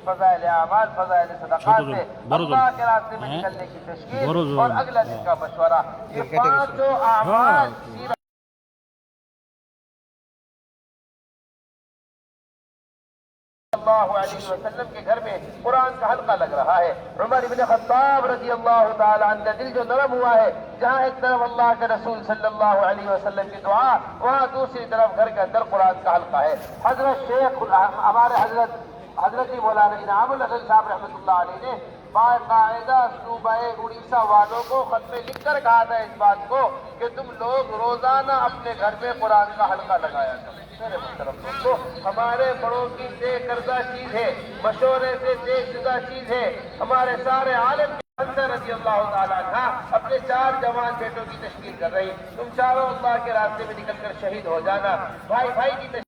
فضائل اعمال فضائل صدقات سے اللہ کے راستے میں نکلنے کی تشکیل اور اگلا دن کا مشورہ، یہ پانچوں اعمال اللہ علیہ وسلم کے گھر میں قرآن کا حلقہ لگ رہا ہے۔ عمر بن خطاب رضی اللہ تعالی عنہ کا دل جو نرم ہوا ہے، جہاں ایک طرف اللہ کے رسول صلی اللہ علیہ وسلم کی دعا، وہاں دوسری طرف گھر کے اندر قرآن کا حلقہ ہے۔ حضرت شیخ ہمارے حضرت مولانا انعام الحسن صاحب رحمۃ اللہ علیہ نے باقاعدہ صوبہ اڑیسہ والوں کو خط میں لکھ کر کہا تھا اس بات کو کہ تم لوگ روزانہ اپنے گھر میں قرآن کا حلقہ لگایا کرو۔ میرے محترم دوستو، ہمارے بڑوں کی طے کردہ چیز ہے، مشورے سے طے شدہ چیز ہے۔ ہمارے سارے عالم رضی اللہ تعالیٰ عنہ اپنے 4 جوان بیٹوں کی تشکیل کر رہی، تم چاروں اللہ کے راستے میں نکل کر شہید ہو جانا، بھائی بھائی کی تشکیل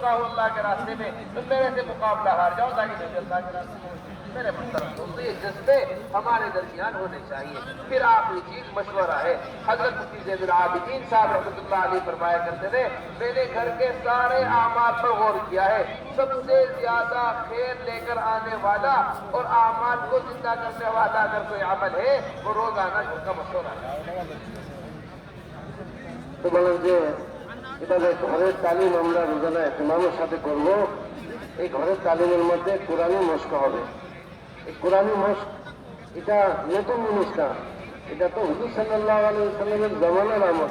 ہوں اللہ کے راستے میں، تم میرے سے مقابلہ ہار جاؤ تاکہ مجھے اللہ کے راستے میں۔ میرے محترم دوستو، یہ جذبے ہمارے درمیان ہونے چاہیے۔ پھر آخری چیز مشورہ ہے۔ حضرت مفتی زین العابدین صاحب رحمۃ اللہ علیہ فرمایا کرتے تھے، میں نے گھر کے سارے اعمال پر غور کیا ہے، سب سے زیادہ خیر لے کر آنے والا اور اعمال کو زندہ کرنے والا اگر کوئی عمل ہے وہ روزانہ گھر کا مشورہ ہے۔ তো বলেন যে এটা যে ঘরের তালিম আমরা রোজানা ইমামের সাথে করব, এই ঘরের তালিমের মধ্যে কোরআনি মস্ক হবে। এই কোরআনি মস্ক এটা নতুন জিনিস না, এটা তো হুজুর সাল্লাল্লাহু আলাইহি ওয়াসাল্লামের জামানার আমল।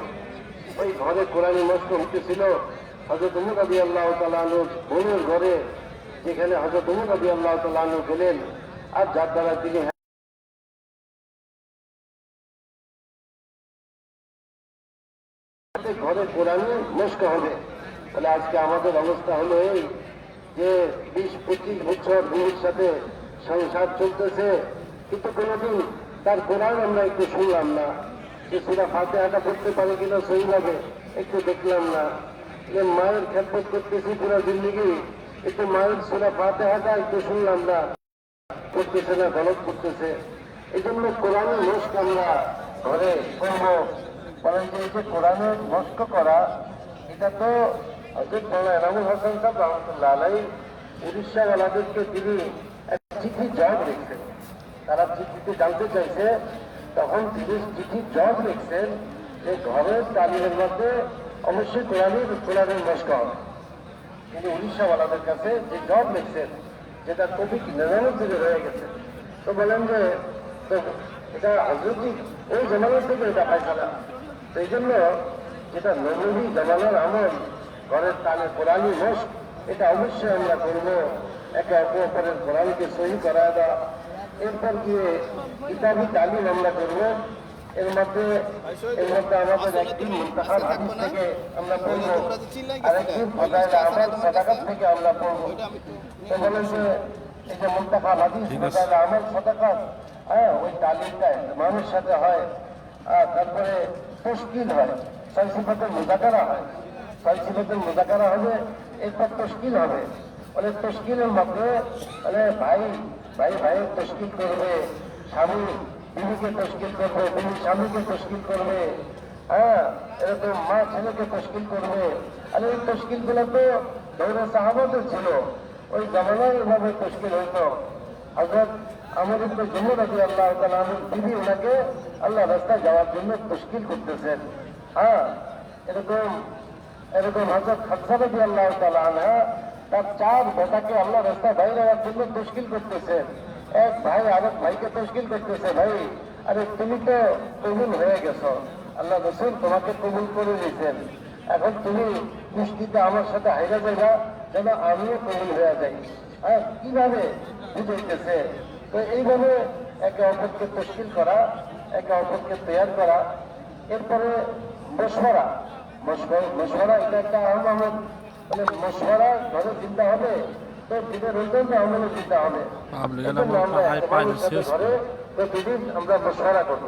ওই ঘরে কোরআনি মস্ক হতেছিল হযরত উমর রাদিয়াল্লাহু তাআলা আনহুর বোনের ঘরে, যেখানে হযরত উমর রাদিয়াল্লাহু তাআলা আনহু গেলেন আর যার দ্বারা তিনি ঘরে কোরআনি মস্ক হবে। তাহলে আজকে আমাদের অবস্থা হলো এই যে 20-25 বছর বিবির সাথে সংসার চলতেছে, কিন্তু কোনোদিন তার কোরআন আমরা একটু শুনলাম না। যে সূরা ফাতিহাটা পড়তে পারে কিনা সহিভাবে একটু দেখলাম না। যে মায়ের খেদমত করতেছি পুরো জিন্দেগি, একটু মায়ের সূরা ফাতিহাটা একটু শুনলাম না, করতেছে না, গলত করতেছে। এই জন্য কোরআনের মস্ক আমরা ঘরে করবো। বলেন যে এই যে কোরআনের মস্ক করা, এটা তো হযরত মাওলানা এনামুল হাসান সাহেব রহমতুল্লাহ আলাইহি উড়িষ্যাওয়ালাদেরকে তিনি একটা চিঠি জবাব লিখছেন। তারা চিঠিতে জানতে চাইছে, তখন তিনি চিঠির জবাব লিখছেন যে ঘরের তালিমের মধ্যে অবশ্যই কোরআনের মস্ক হবে। তিনি উড়িষ্যাওয়ালাদের কাছে যে জবাব লিখছেন, যেটা কবি নিজামের থেকে রয়ে গেছে। তো বলেন যে তো এটা হযরতি ওই জামানার থেকে এটা ফায়সালা। তো এই জন্য যেটা নবী জামানার আমল, ঘরের তালে কোরআনি মস্ক, এটা অবশ্যই আমরা করবো। একে অপরের কোরআনকে সহি করা দেওয়া, এরপর গিয়ে কিতাবি তালিম আমরা করবো। এর মধ্যে আমাদের একদিন মুনতাখাব হাদিস থেকে আমরা পড়বো, আরেকদিন ফজাইল আমাল সাদাকাত থেকে আমরা পড়বো। তো বলেন যে এই যে মুনতাখাব হাদিস, ফজাইল আমাল সাদাকাত, ওই তালিমটা মানুষের সাথে হয়। তারপরে তশকিল হয়, 6 সিফাতের মুযাকারা হয়, 6 সিফাতের মুযাকারা হবে, এরপর তশকিল হবে। বলে তশকিলের মধ্যে বলে ভাইয়ের তশকিল করবে, স্বামী বিবিকে তশকিল করবে, বিবি স্বামীকে তশকিল করবে, এরকম মা ছেলেকে তশকিল করবে। আর এই তশকিলগুলো তো দৌড়ে সাহাবাদের ছিল, ওই জামানায় এভাবে তশকিল হইতো। হযরত আমর ইবনে জুমর রাদিয়াল্লাহু তাআলা আনহুর বিবি ওনাকে আল্লাহ রাস্তায় যাওয়ার জন্য তশকিল করতেছেন। এরকম হযরত খাদিজা রাদিয়াল্লাহু তাআলা আনহা তার 4 বেটাকে আল্লাহ রাস্তায় বাইরে যাওয়ার জন্য তশকিল করতেছেন। এক ভাই আরেক ভাইকে তশকিল করতেছে, ভাই আরে তুমি তো কবুল হয়ে গেছো, আল্লাহ রাসূল তোমাকে কবুল করে নিয়েছেন, এখন তুমি কুস্তিতে আমার সাথে হাইরা যাইবা যেন আমিও কবুল হয়ে যাই। কিভাবে বুঝাইতেছে? তো এইভাবে একে অপরকে তশকিল করা, একে অপরকে তৈরি করা। এরপরে মশওয়ারা এটা একটা আহম আমল। মানে মশওয়ারা ঘরে চিন্তা হবে, তো দিনের রোজগার আমলে চিন্তা হবে। ঘরে প্রতিদিন আমরা মশওয়ারা করবো।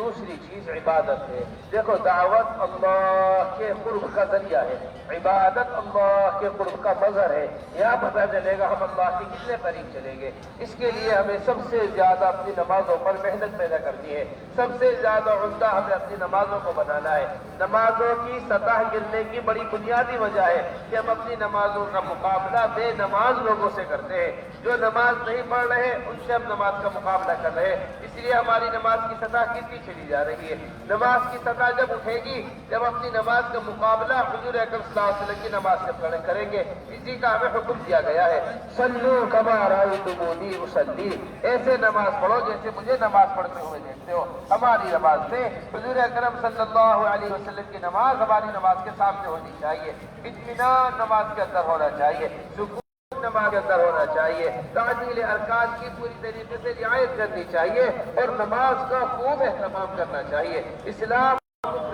دوسری چیز عبادت ہے. دیکھو دعوت اللہ کے قرب کا ذریعہ ہے, عبادت اللہ کے قرب کا مظہر ہے. یہاں پتہ چلے گا ہم اللہ کے کتنے قریب چلیں گے. اس کے لیے ہمیں سب سے زیادہ اپنی نمازوں پر محنت پیدا کرنی ہے, سب سے زیادہ عمدہ ہمیں اپنی نمازوں کو بنانا ہے. نمازوں کی سطح گرنے کی بڑی بنیادی وجہ ہے کہ ہم اپنی نمازوں کا مقابلہ بے نماز لوگوں سے کرتے ہیں. جو نماز نہیں پڑھ رہے ان سے ہم نماز کا مقابلہ کر رہے ہیں, اس لیے ہماری نماز کی سطح گرتی چلی جا رہی ہے. نماز کی سطح جب اٹھے گی جب اپنی نماز کا مقابلہ حضور اکرم صلی اللہ علیہ وسلم کی نماز سے کریں گے. اسی کا ہمیں حکم دیا گیا ہے, صلو کما رأیتمونی اصلی, ایسے نماز پڑھو جیسے مجھے نماز پڑھتے ہوئے دیکھتے ہو. ہماری نماز سے حضور اکرم صلی اللہ علیہ وسلم کی نماز ہماری نماز کے سامنے ہونی چاہیے. اطمینان نماز کے اندر ہونا چاہیے, سکون نماز کے اندر ہونا چاہیے, تعدیل ارکان کی پوری طریقے سے رعایت کرنی چاہیے اور نماز کا خوب اہتمام کرنا چاہیے. اسلام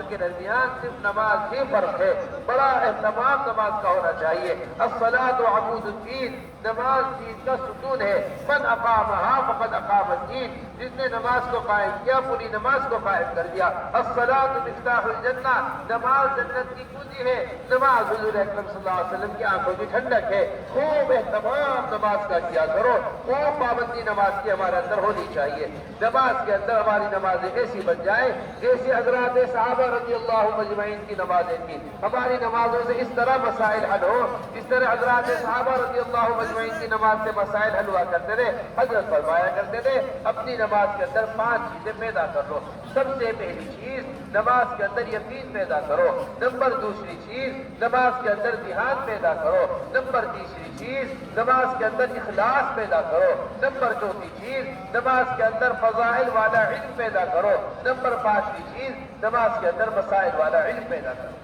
کے درمیان صرف نماز ہی فرق ہے, بڑا اہتمام نماز کا ہونا چاہیے. الصلاۃ عمود الدین, نماز دین کا ستون ہے. من اقامہا فقد اقام الدین, جس نے نماز کو قائم کیا پوری نماز کو قائم کر دیا. الصلاۃ مفتاح الجنہ, نماز جنت کی کنجی ہے. نماز حضور اکرم صلی اللہ علیہ وسلم کی آنکھوں کی ٹھنڈک ہے. خوب اہتمام نماز کا کیا کرو, خوب پابندی نماز کی ہمارے اندر ہونی چاہیے. نماز کے اندر ہماری نمازیں ایسی بن جائیں جیسے حضرات صحابہ رضی اللہ مجمعین کی نمازیں تھیں. ہماری نمازوں سے اس طرح مسائل حل ہو جس طرح حضرات صحابہ رضی اللہ مجمعین کی نماز سے مسائل حل ہوا کرتے تھے. حضرت فرمایا کرتے تھے اپنی نماز کے اندر 5 چیزیں پیدا کر لو. سب سے پہلی چیز نماز کے اندر یقین پیدا کرو. نمبر دوسری چیز نماز کے اندر ذہان پیدا کرو. نمبر تیسری چیز نماز کے اندر اخلاص پیدا کرو. نمبر چوتھی چیز نماز کے اندر فضائل والا علم پیدا کرو. نمبر 5ویں چیز نماز کے اندر مسائل والا علم پیدا کرو.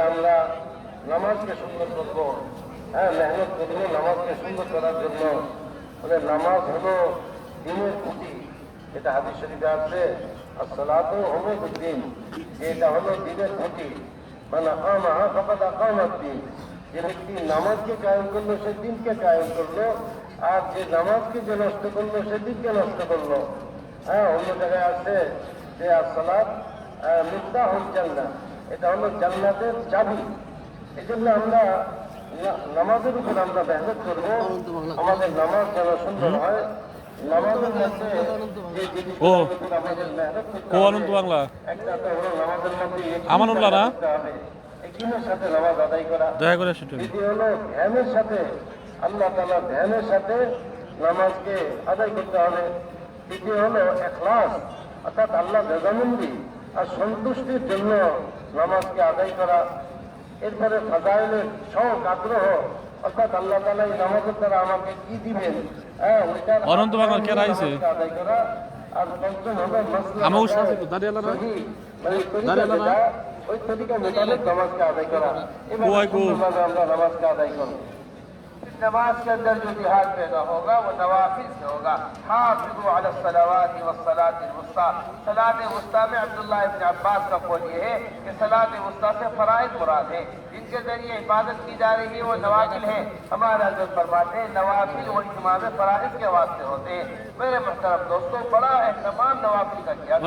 আমরা নামাজকে সুন্দর করবো, হ্যাঁ মেহনত করবো নামাজকে সুন্দর করার জন্য. নামাজ হলো দিনের খুঁটি, এটা হাদিস শরীফে আছে. আসসালাতু হুমুদ্দিন, এটা হলো দিনের খুঁটি. মানে আকামাহা ফাকাদ আকামাদ্দিন, যে ব্যক্তি নামাজকে কায়েম করলো সে দিনকে কায়েম করলো, আর যে নামাজকে যে নষ্ট করলো সে দিনকে নষ্ট করলো. হ্যাঁ অন্য জায়গায় আছে যে আসসালাত মিফতাহুল জান্নাহ, এটা হলো জান্নাতের চাবি. এই জন্য আমরা নামাজের উপর আমরা মেহনত করবো, আমাদের নামাজ যেন সুন্দর হয়. নামাজের মধ্যে যে জিনিসগুলোর আমাদের মেহনত করতে হবে, একটা তো হলো নামাজের মধ্যে একিনের সাথে নামাজ আদায় করা. দ্বিতীয় হলো ধ্যানের সাথে, আল্লাহ তাআলা ধ্যানের সাথে নামাজকে আদায় করতে হবে. তৃতীয় হলো ইখলাস, অর্থাৎ আল্লাহ রেজামন্দি আর সন্তুষ্টির জন্য নামাজকে আদায় করা. এরপরে ফাজাইলের শখ আগ্রহ, অর্থাৎ আল্লাহ তাআলা এই নামাজের দ্বারা আমাকে কি দিবেন, হ্যাঁ ওইটা আদায় করা. আর পঞ্চম হলো মাসলা সহি, মানে ওই তরিকা মোতাবেক নামাজকে আদায় করা. এভাবে সুন্দরভাবে আমরা নামাজকে আদায় করব. نماز کے اندر جو جہاد پیدا ہوگا وہ نوافل سے ہوگا. حافظوا علی الصلوات والصلاۃ الوسطی, صلاۃ وسطی میں عبداللہ ابن عباس کا قول یہ ہے کہ صلاۃ وسطی سے فرائض مراد ہے, جن کے ذریعے عبادت کی جا رہی ہے وہ نوافل ہے. ہمارا حضرت فرماتے ہیں نوافل وہ اتمام فرائض کے واسطے ہوتے ہیں. میرے محترم دوستوں, بڑا اہتمام نوافل کا کیا کرو,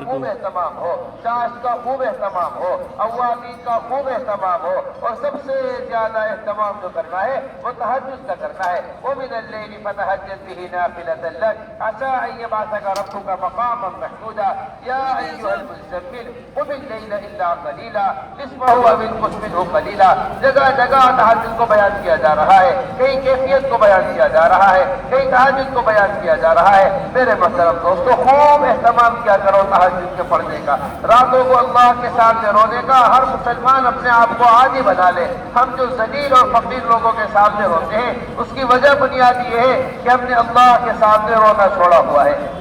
خوب اہتمام ہو, چاشت کا خوب اہتمام ہو, اوابین کا خوب اہتمام ہو, اور سب سے زیادہ اہتمام جو کرنا ہے وہ تہجد کا کرنا ہے. ومن الليل فتهجد به نافلة لك عسى أن يبعثك ربك مقاما محمودا. يا أيها المزمل قم الليل إلا قليلا نصفه أو انقص منه قليلا. جگہ جگہ تہجد کو بیان کیا جا رہا ہے, کئی کیفیت کو بیان کیا جا رہا ہے, کئی تہجد کو بیان کیا جا رہا ہے. میرے محترم دوستو, خوب اہتمام کیا کرو تہجد کے پڑھنے کا, راتوں کو اللہ کے سامنے رونے کا. ہر مسلمان اپنے آپ کو عاجز بنا لے. ہم جو ذلیل اور فقیر لوگوں کے سامنے ہوتے ہیں اس کی وجہ بنیادی یہ ہے کہ ہم نے اللہ کے سامنے رونا چھوڑا ہوا ہے.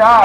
4,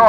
2,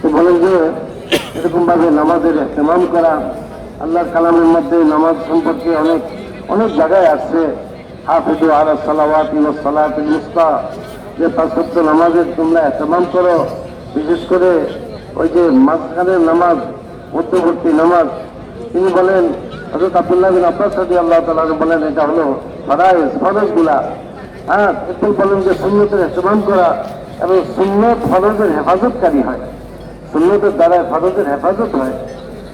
তো বলেন যে এরকম ভাবে নামাজের ইহতিমাম করা, আল্লাহর কালামের মধ্যে নামাজ সম্পর্কে অনেক অনেক জায়গায় আসছে, হাফিজু আলা সালাওয়াতি ওয়াস সালাতিল উস্তা, যে 5 ওয়াক্ত নামাজের তোমরা ইহতিমাম করো। বিশেষ করে ওই যে মাঝখানের নামাজ, মধ্যবর্তী নামাজ, তিনি বলেন হযরত আব্দুল্লাহ বিন আব্বাস রাদিয়াল্লাহু তাআলা বলেন এটা হলো ফরজগুলা। এরপর বলেন যে সুন্নতের ইহতিমাম করা এবং সুন্নত ফরজের হেফাজতকারী হয়, সুন্নতের দ্বারা ফরজের হেফাজত হয়।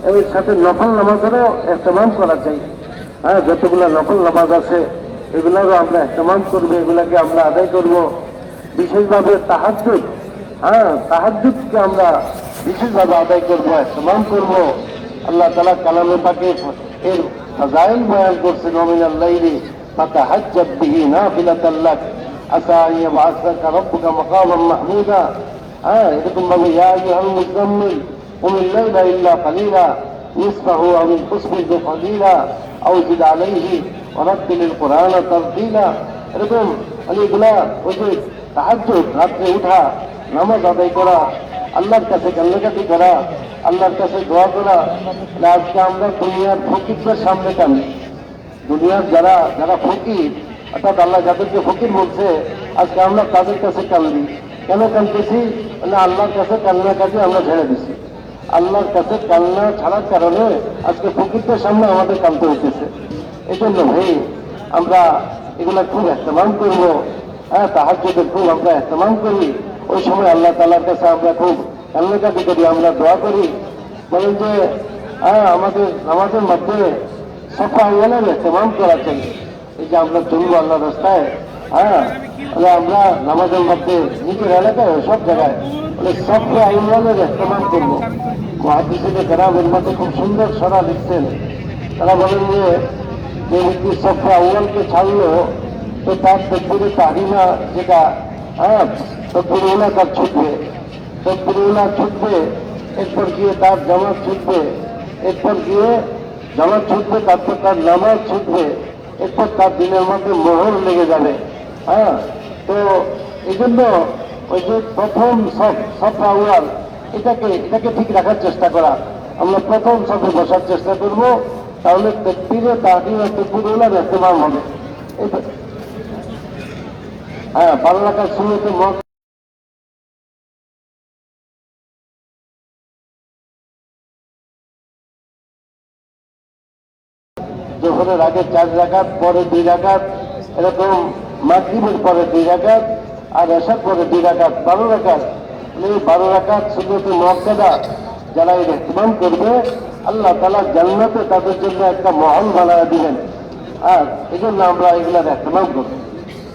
এর সাথে নফল নামাজেরও ইহতিমাম করা চাই। যতগুলো নফল নামাজ আছে এগুলোরও আমরা ইহতিমাম করবো, এগুলাকে আমরা আদায় করব। বিশেষভাবে তাহাজ্জুদ, তাহাজ্জুদকে আমরা বিশেষভাবে আদায় করবো, ইহতিমাম করব। আল্লাহ তাআলা কালামে পাকে এর ফাজাইল বয়ান করছেন, ওমিনাল লাইলি ফাতাহাজ্জাদ বিহি নাফিলাতাল লাক আসা আন ইয়াবআসাকা রাব্বুকা মাকামান মাহমুদা। এরকম ভাবে ইয়া আইয়ুহাল মুযাম্মিল কুমিল লাইলা ইল্লা কালিলা নিসফাহু আও ইনকুস মিনহু কালিলা আও জিদ আলাইহি ওয়া রাত্তিলিল কুরআনা তারতিলা। এরকম এগুলা ওই যে তাহাজ্জুদ, রাত্রে উঠা, নামাজ আদায় করা, আল্লাহর কাছে কান্নাকাটি করা, আল্লাহর কাছে দোয়া করা। আজকে আমরা দুনিয়ার ফকিরদের সামনে কান্দি, দুনিয়ার যারা যারা ফকির, অর্থাৎ আল্লাহ যাদেরকে ফকির বলছে, আজকে আমরা তাদের কাছে কান্দি। কেন কাঁদতেছি? আল্লাহর কাছে কান্নাকাটি আমরা ছেড়ে দিছি। আল্লাহর কাছে কান্না ছাড়ার কারণে আজকে ফকিরদের সামনে আমাদের কাঁদতে হতেছে। এই জন্য ভাই আমরা এগুলা খুব ইহতিমাম করবো। তাহাজ্জুদের খুব আমরা ইহতিমাম করি। ওই সময় আল্লাহ তাআলার কাছে আমরা খুব কান্নাকাটি করি, আমরা দোয়া করি। বলেন যে আমাদের মধ্যে সফা আওয়ালের ইহতিমাম করা চাই। এই যে আমরা চলবো আল্লাহর রাস্তায়, আমরা নামাজের মধ্যে নিজের এলাকায় সব জায়গায় সফা আওয়ালের ইহতিমাম করবো। মুহাদ্দিসিনে কেরামের মধ্যে খুব সুন্দর সরা লিখছেন। তারা বলেন যে ব্যক্তি সফা আওয়ালকে ছাড়লো তো তার তাকবীরে তাহরিমা যেটা তাকবীরে উলা তার ছুটবে, তাকবীরে উলা ছুটবে, এরপর গিয়ে তার জামাত ছুটবে, এরপর গিয়ে জামাত ছুটবে, তারপর তার নামাজ ছুটবে, এরপর তার দিনের মধ্যে মোহর লেগে যাবে। তো এই জন্য ওই যে প্রথম সফা আওয়াল এটাকে ঠিক রাখার চেষ্টা করা। আমরা প্রথম সফে বসার চেষ্টা করবো, তাহলে তাকবীরে তাহরিমা তাকবীরে উলার ইহতিমাম হবে। 12 রাকাত সুন্নতে জোহরের আগে 4 রাকাত, পরে 2 রাকাত, এরকম মাগরিবের পরে 2 রাকাত, আর এশার পরে 2 রাকাত, 12 রাকাত। এই 12 রাকাত সুন্নতে মুআক্কাদা যারা এর ইহতিমাম করবে, আল্লাহ তাআলা জান্নাতে তাদের জন্য একটা মহল বানায় দিবেন। আর এই জন্য আমরা এগুলার ইহতিমাম করব।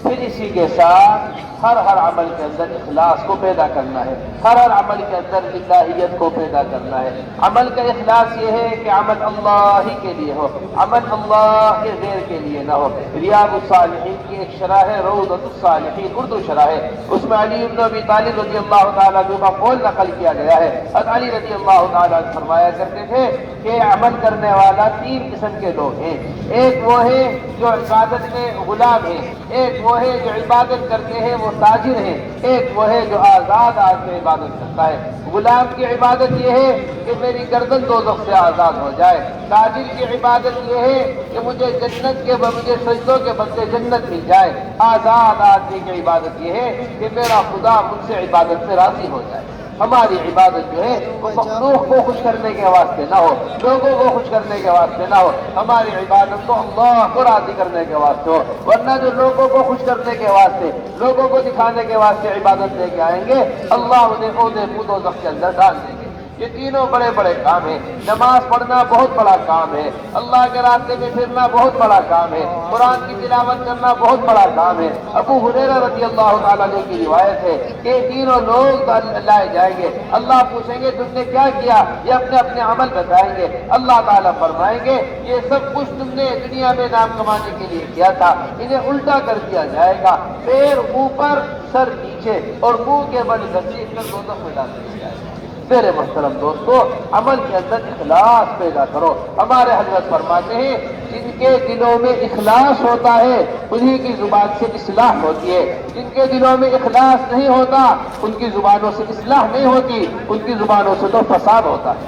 پھر اسی کے ساتھ ہر عمل کے اندر اخلاص کو پیدا کرنا ہے، ہر عمل کے اندر الہیت کو پیدا کرنا ہے۔ عمل کا اخلاص یہ ہے کہ عمل اللہ ہی کے لیے ہو، عمل اللہ کے غیر کے لیے نہ ہو۔ ریاض الصالحین کی ایک شرح ہے روضۃ الصالحین، اردو شرح ہے، اس میں علی بن ابی طالب رضی اللہ تعالیٰ عنہ کا قول نقل کیا گیا ہے۔ حضرت علی رضی اللہ تعالیٰ عنہ فرمایا کرتے تھے کہ عمل کرنے والا تین قسم کے لوگ ہیں، ایک وہ ہے جو عبادت میں غلام ہے، ایک وہ ہے جو عبادت کرتے ہیں وہ تاجر ہیں، ایک وہ ہے جو آزاد آدمی عبادت کرتا ہے۔ غلام کی عبادت یہ ہے کہ میری گردن دوزخ سے آزاد ہو جائے، تاجر کی عبادت یہ ہے کہ مجھے سجدوں کے بدلے جنت مل جائے، آزاد آدمی کی عبادت یہ ہے کہ میرا خدا مجھ سے عبادت میں راضی ہو جائے۔ ہماری عبادت جو ہے وہ مخلوق کو خوش کرنے کے واسطے نہ ہو، لوگوں کو خوش کرنے کے واسطے نہ ہو، ہماری عبادت تو اللہ کو راضی کرنے کے واسطے ہو۔ ورنہ جو لوگوں کو خوش کرنے کے واسطے، لوگوں کو دکھانے کے واسطے عبادت لے کے آئیں گے، اللہ انہیں دوزخ کے اندر ڈال دیں گے۔ یہ تینوں بڑے بڑے کام ہیں۔ نماز پڑھنا بہت بڑا کام ہے، اللہ کے راستے میں پھرنا بہت بڑا کام ہے، قرآن کی تلاوت کرنا بہت بڑا کام ہے۔ ابو ہریرہ رضی اللہ تعالیٰ عنہ کی روایت ہے کہ تینوں لوگ لائے جائیں گے، اللہ پوچھیں گے تم نے کیا کیا، یہ اپنے اپنے عمل بتائیں گے، اللہ تعالیٰ فرمائیں گے یہ سب کچھ تم نے دنیا میں نام کمانے کے لیے کیا تھا، انہیں الٹا کر دیا جائے گا، پیر اوپر سر نیچے اور منہ کے بل گھسیٹ کر دوزخ میں ڈال دیا جائے گا۔ میرے محترم دوستو، عمل کے اندر اخلاص پیدا کرو۔ ہمارے حضرت فرماتے ہیں جن کے دلوں میں اخلاص ہوتا ہے انہی کی زبان سے اصلاح ہوتی ہے، جن کے دلوں میں اخلاص نہیں ہوتا ان کی زبانوں سے اصلاح نہیں ہوتی، ان کی زبانوں سے تو فساد ہوتا ہے۔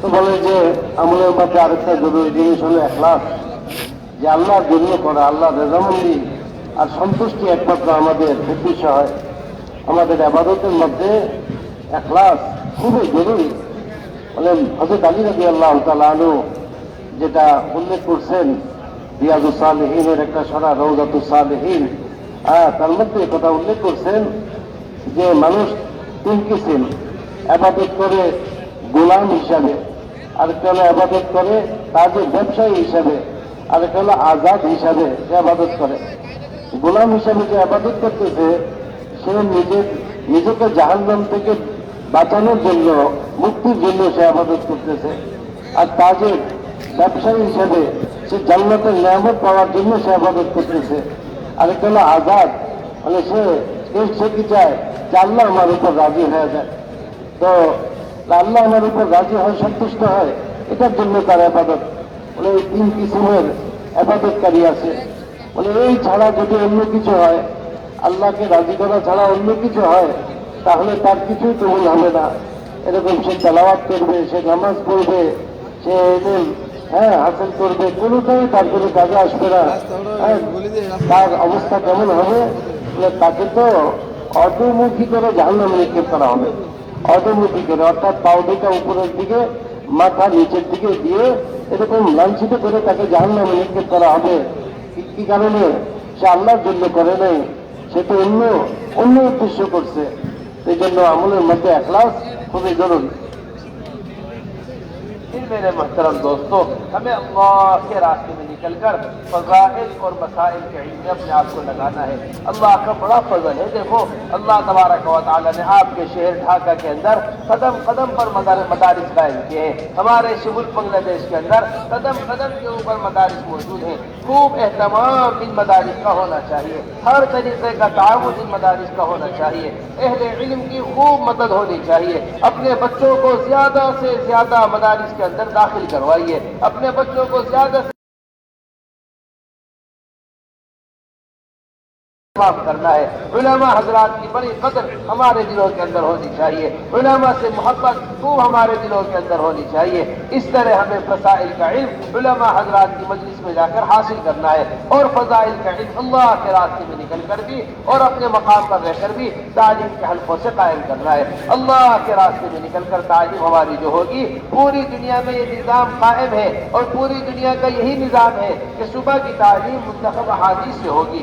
তো বলে যে আমলের মধ্যে আরেকটা জরুরি জিনিস হলো এখলাস, যে আল্লাহর জন্য করা, আল্লাহর রেজামন্দি আর সন্তুষ্টি একমাত্র আমাদের উদ্দেশ্য হয়। আমাদের ইবাদতের মধ্যে এখলাস খুবই জরুরি। মানে হযরত আলী রাদিয়াল্লাহু তাআলা আনহু যেটা উল্লেখ করছেন রিয়াজুস সালিহিনের একটা সরা রওজাতুস সালিহিন, তার মধ্যে কথা উল্লেখ করছেন যে মানুষ তিন কিসিম, ইবাদত করে গোলাম হিসাবে, আরেকটা হলো ইবাদত করে তাদের ব্যবসায়ী হিসাবে, আরেকটা হলো আজাদ হিসাবে সে ইবাদত করে। গোলাম হিসাবে যে ইবাদত করতেছে সে নিজেকে জাহান্নাম থেকে বাঁচানোর জন্য, মুক্তির জন্য সে ইবাদত করতেছে। আর তাদের ব্যবসায়ী হিসাবে সে জান্নাতের নিয়ামত পাওয়ার জন্য সে ইবাদত করতেছে। আরেকটা হলো আজাদ, মানে সে কি চায় যে আল্লাহ আমার উপর রাজি হয়ে যায়, তো আল্লাহ আমার উপর রাজি হয়, সন্তুষ্ট হয়, এটার জন্য তার ইবাদত। মানে এই তিন কিসিমের ইবাদতকারী আছে। মানে এই ছাড়া যদি অন্য কিছু হয়, আল্লাহকে রাজি করা ছাড়া অন্য কিছু হয়, তাহলে তার কিছুই কবুল হবে না। এরকম সে তেলাওয়াত করবে, সে নামাজ পড়বে, সে হাসিল করবে, কোনোটাই তার কোনো কাজে আসবে না। তার অবস্থা কেমন হবে, তাকে তো অধোমুখী করে জাহান্নামে নিক্ষেপ করা হবে। অধোমুখী করে, অর্থাৎ পাও দুটা উপরের দিকে, মাথা নিচের দিকে দিয়ে এরকম লাঞ্ছিত করে তাকে জাহান্নামে নিক্ষেপ করা হবে। কি কারণে? সে আল্লাহর জন্য করে নাই, সে তো অন্য উদ্দেশ্য করছে। এই জন্য আমলের মধ্যে এখলাস খুবই জরুরি। میرے محترم دوستو، ہمیں اللہ کے راستے میں نکل کر فضائل اور مسائل کے علم میں اپنے آپ کو لگانا ہے۔ اللہ کا بڑا فضل ہے۔ دیکھو اللہ تبارک و تعالیٰ نے آپ کے شہر ڈھاکہ کے اندر قدم قدم پر مدارس قائم کیے ہیں۔ ہمارے ملک بنگلہ دیش کے اندر قدم قدم کے اوپر مدارس موجود ہیں۔ خوب اہتمام ان مدارس کا ہونا چاہیے، ہر طریقے کا تعاون ان مدارس کا ہونا چاہیے، اہل علم کی خوب مدد ہونی چاہیے۔ اپنے بچوں کو زیادہ سے زیادہ مدارس کے اندر داخل کروائیے، اپنے بچوں کو زیادہ سے کرنا ہے۔ علماء حضرات کی بڑی قدر ہمارے دلوں کے اندر ہونی چاہیے، علماء سے محبت خوب ہمارے دلوں کے اندر ہونی چاہیے۔ اس طرح ہمیں فضائل کا علم علماء حضرات کی مجلس میں جا کر حاصل کرنا ہے، اور فضائل کا علم اللہ کے راستے میں نکل کر بھی اور اپنے مقام پر رہ کر بھی تعلیم کے حلقوں سے قائم کرنا ہے۔ اللہ کے راستے میں نکل کر تعلیم ہماری جو ہوگی، پوری دنیا میں یہ نظام قائم ہے، اور پوری دنیا کا یہی نظام ہے کہ صبح کی تعلیم منتخب احادیث سے ہوگی،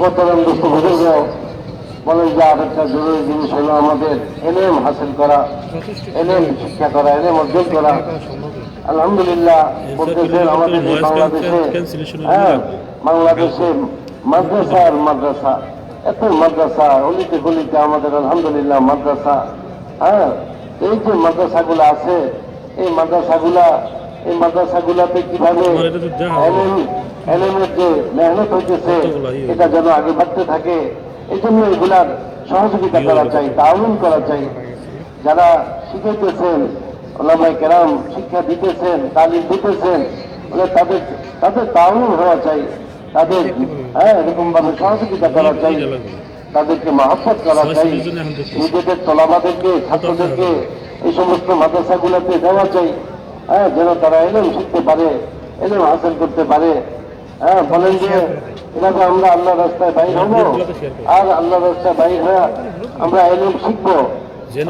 মোহতারাম দোস্ত বুজুর্গ, বলেন যে আরেকটা জরুরি জিনিস হলো আমাদের এলএম হাসিল করা, এলএম শিক্ষা করা, এলএম অর্জন করা। আলহামদুলিল্লাহ বলতেছেন আমাদের এই বাংলাদেশে মাদ্রাসা আর মাদ্রাসা, এত মাদ্রাসা অলিতে গলিতে আমাদের আলহামদুলিল্লাহ মাদ্রাসা। এই যে মাদ্রাসাগুলো আছে এই মাদ্রাসাগুলাতে কিভাবে এলএমের যে মেহনত হইতেছে এটা যেন আগে বাড়তে থাকে, এই জন্য এগুলার সহযোগিতা করা চাই, তাআউন করা চাই। যারা শিখাইতেছেন ওলামায়ে কেরাম শিক্ষা দিতেছেন, তালিম দিতেছেন, তাদের তাআউন হওয়া চাই, তাদের এরকম ভাবে সহযোগিতা করা চাই, তাদেরকে মহব্বত করা চাই। নিজেদের তলাবাদেরকে ছাত্রদেরকে এই সমস্ত মাদ্রাসাগুলোতে দেওয়া চাই, যেন তারা এলএম শিখতে পারে, এলএম হাসিল করতে পারে। বলেন যে এভাবে আমরা আল্লাহ রাস্তায় বাইর হব আর আল্লাহ রাস্তায় বাইর হয়ে আমরা এলএম শিখবো,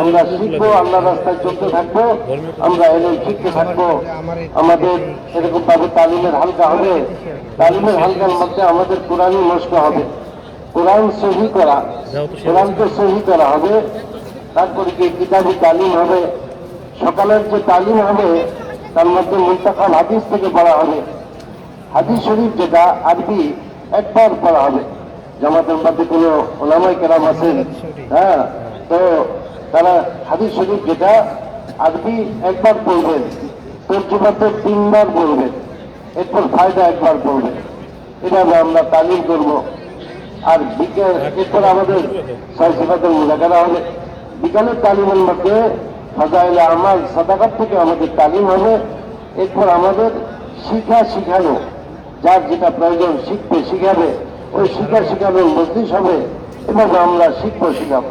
আমরা শিখবো, আল্লাহ রাস্তায় চলতে থাকবো, আমরা এলএম শিখতে থাকবো। আমাদের এরকম ভাবে তালিমের হালকা হবে, তালিমের হালকার মধ্যে আমাদের কোরআনই মস্ক হবে, কোরআন সহি করা, কোরআনকে সহি করা হবে। তারপরে কি কিতাবি তালিম হবে, সকালের যে তালিম হবে তার মধ্যে মুনতাকাল হাদিস থেকে পড়া হবে। হাদিস শরীফ যেটা আরবি একবার পড়া হবে। জামাতের মধ্যে কোনো ওলামায়ে কেরাম আছেন, তো তারা হাদিস শরীফ যেটা আরবি একবার পড়বেন, তর্জমাতে 3 বার পড়বেন, এরপর ফায়দা একবার পড়বেন। এভাবে আমরা তালিম করবো। আর এরপর আমাদের 6 সিফাতের মুযাকারা হবে। বিকালের তালিমের মধ্যে ফাযাইল আমাল সাদাকাত থেকে আমাদের তালিম হবে। এরপর আমাদের শিখানো, যার যেটা প্রয়োজন শিখবে শিখাবে, ওই শিখানোর মজলিস হবে। এভাবে আমরা শিখাবো।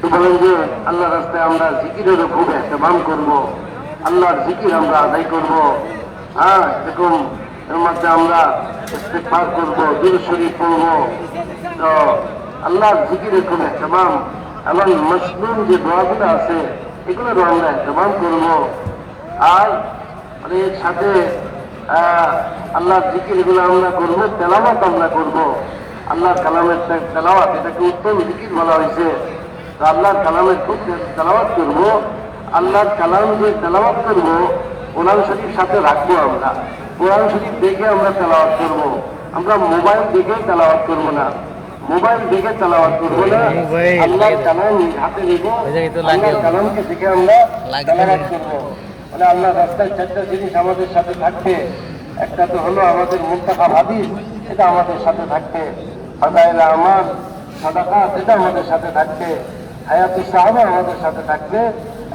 তো বলেন যে আল্লাহ রাস্তায় আমরা জিকিরেরও খুব এহতমাম করবো, আল্লাহর জিকির আমরা আদায় করবো। এরকম এর মধ্যে আমরা ইস্তিগফার করবো, দুরূদ শরীফ পড়বো। তো আল্লাহর জিকিরের খুব এহতমাম এবং মাসনুন যে দোয়াগুলো আছে এগুলোরও আমরা এহতমাম করবো। আর এর সাথে আল্লাহর জিকির এগুলো আমরা করবো, তেলাওয়াত আমরা করবো। আল্লাহর কালামের তেলাওয়াত, এটাকে উত্তম জিকির বলা হয়েছে। তো আল্লাহর কালামের খুব তেলাওয়াত করবো। আল্লাহর কালাম যে তেলাওয়াত করবো কোরআন শরীফ সাথে রাখবো। আমরা কোরআন শরীফ দেখে আমরা তেলাওয়াত করবো। আমরা মোবাইল দেখে তেলাওয়াত করবো না, মোবাইল দেখে তেলাওয়াত করবো না। আল্লাহর কালাম হাতে নেবো, আল্লাহর কালামকে দেখে আমরা তেলাওয়াত করবো। মানে আল্লাহ রাস্তায় চারটা জিনিস আমাদের সাথে থাকবে। একটা তো হলো আমাদের মুনতাখাব হাদিস, এটা আমাদের সাথে থাকবে। ফাদায়েল আমাল, সাদাকাত, এটা আমাদের সাথে থাকবে। হায়াতুস সাহাবা আমাদের সাথে থাকবে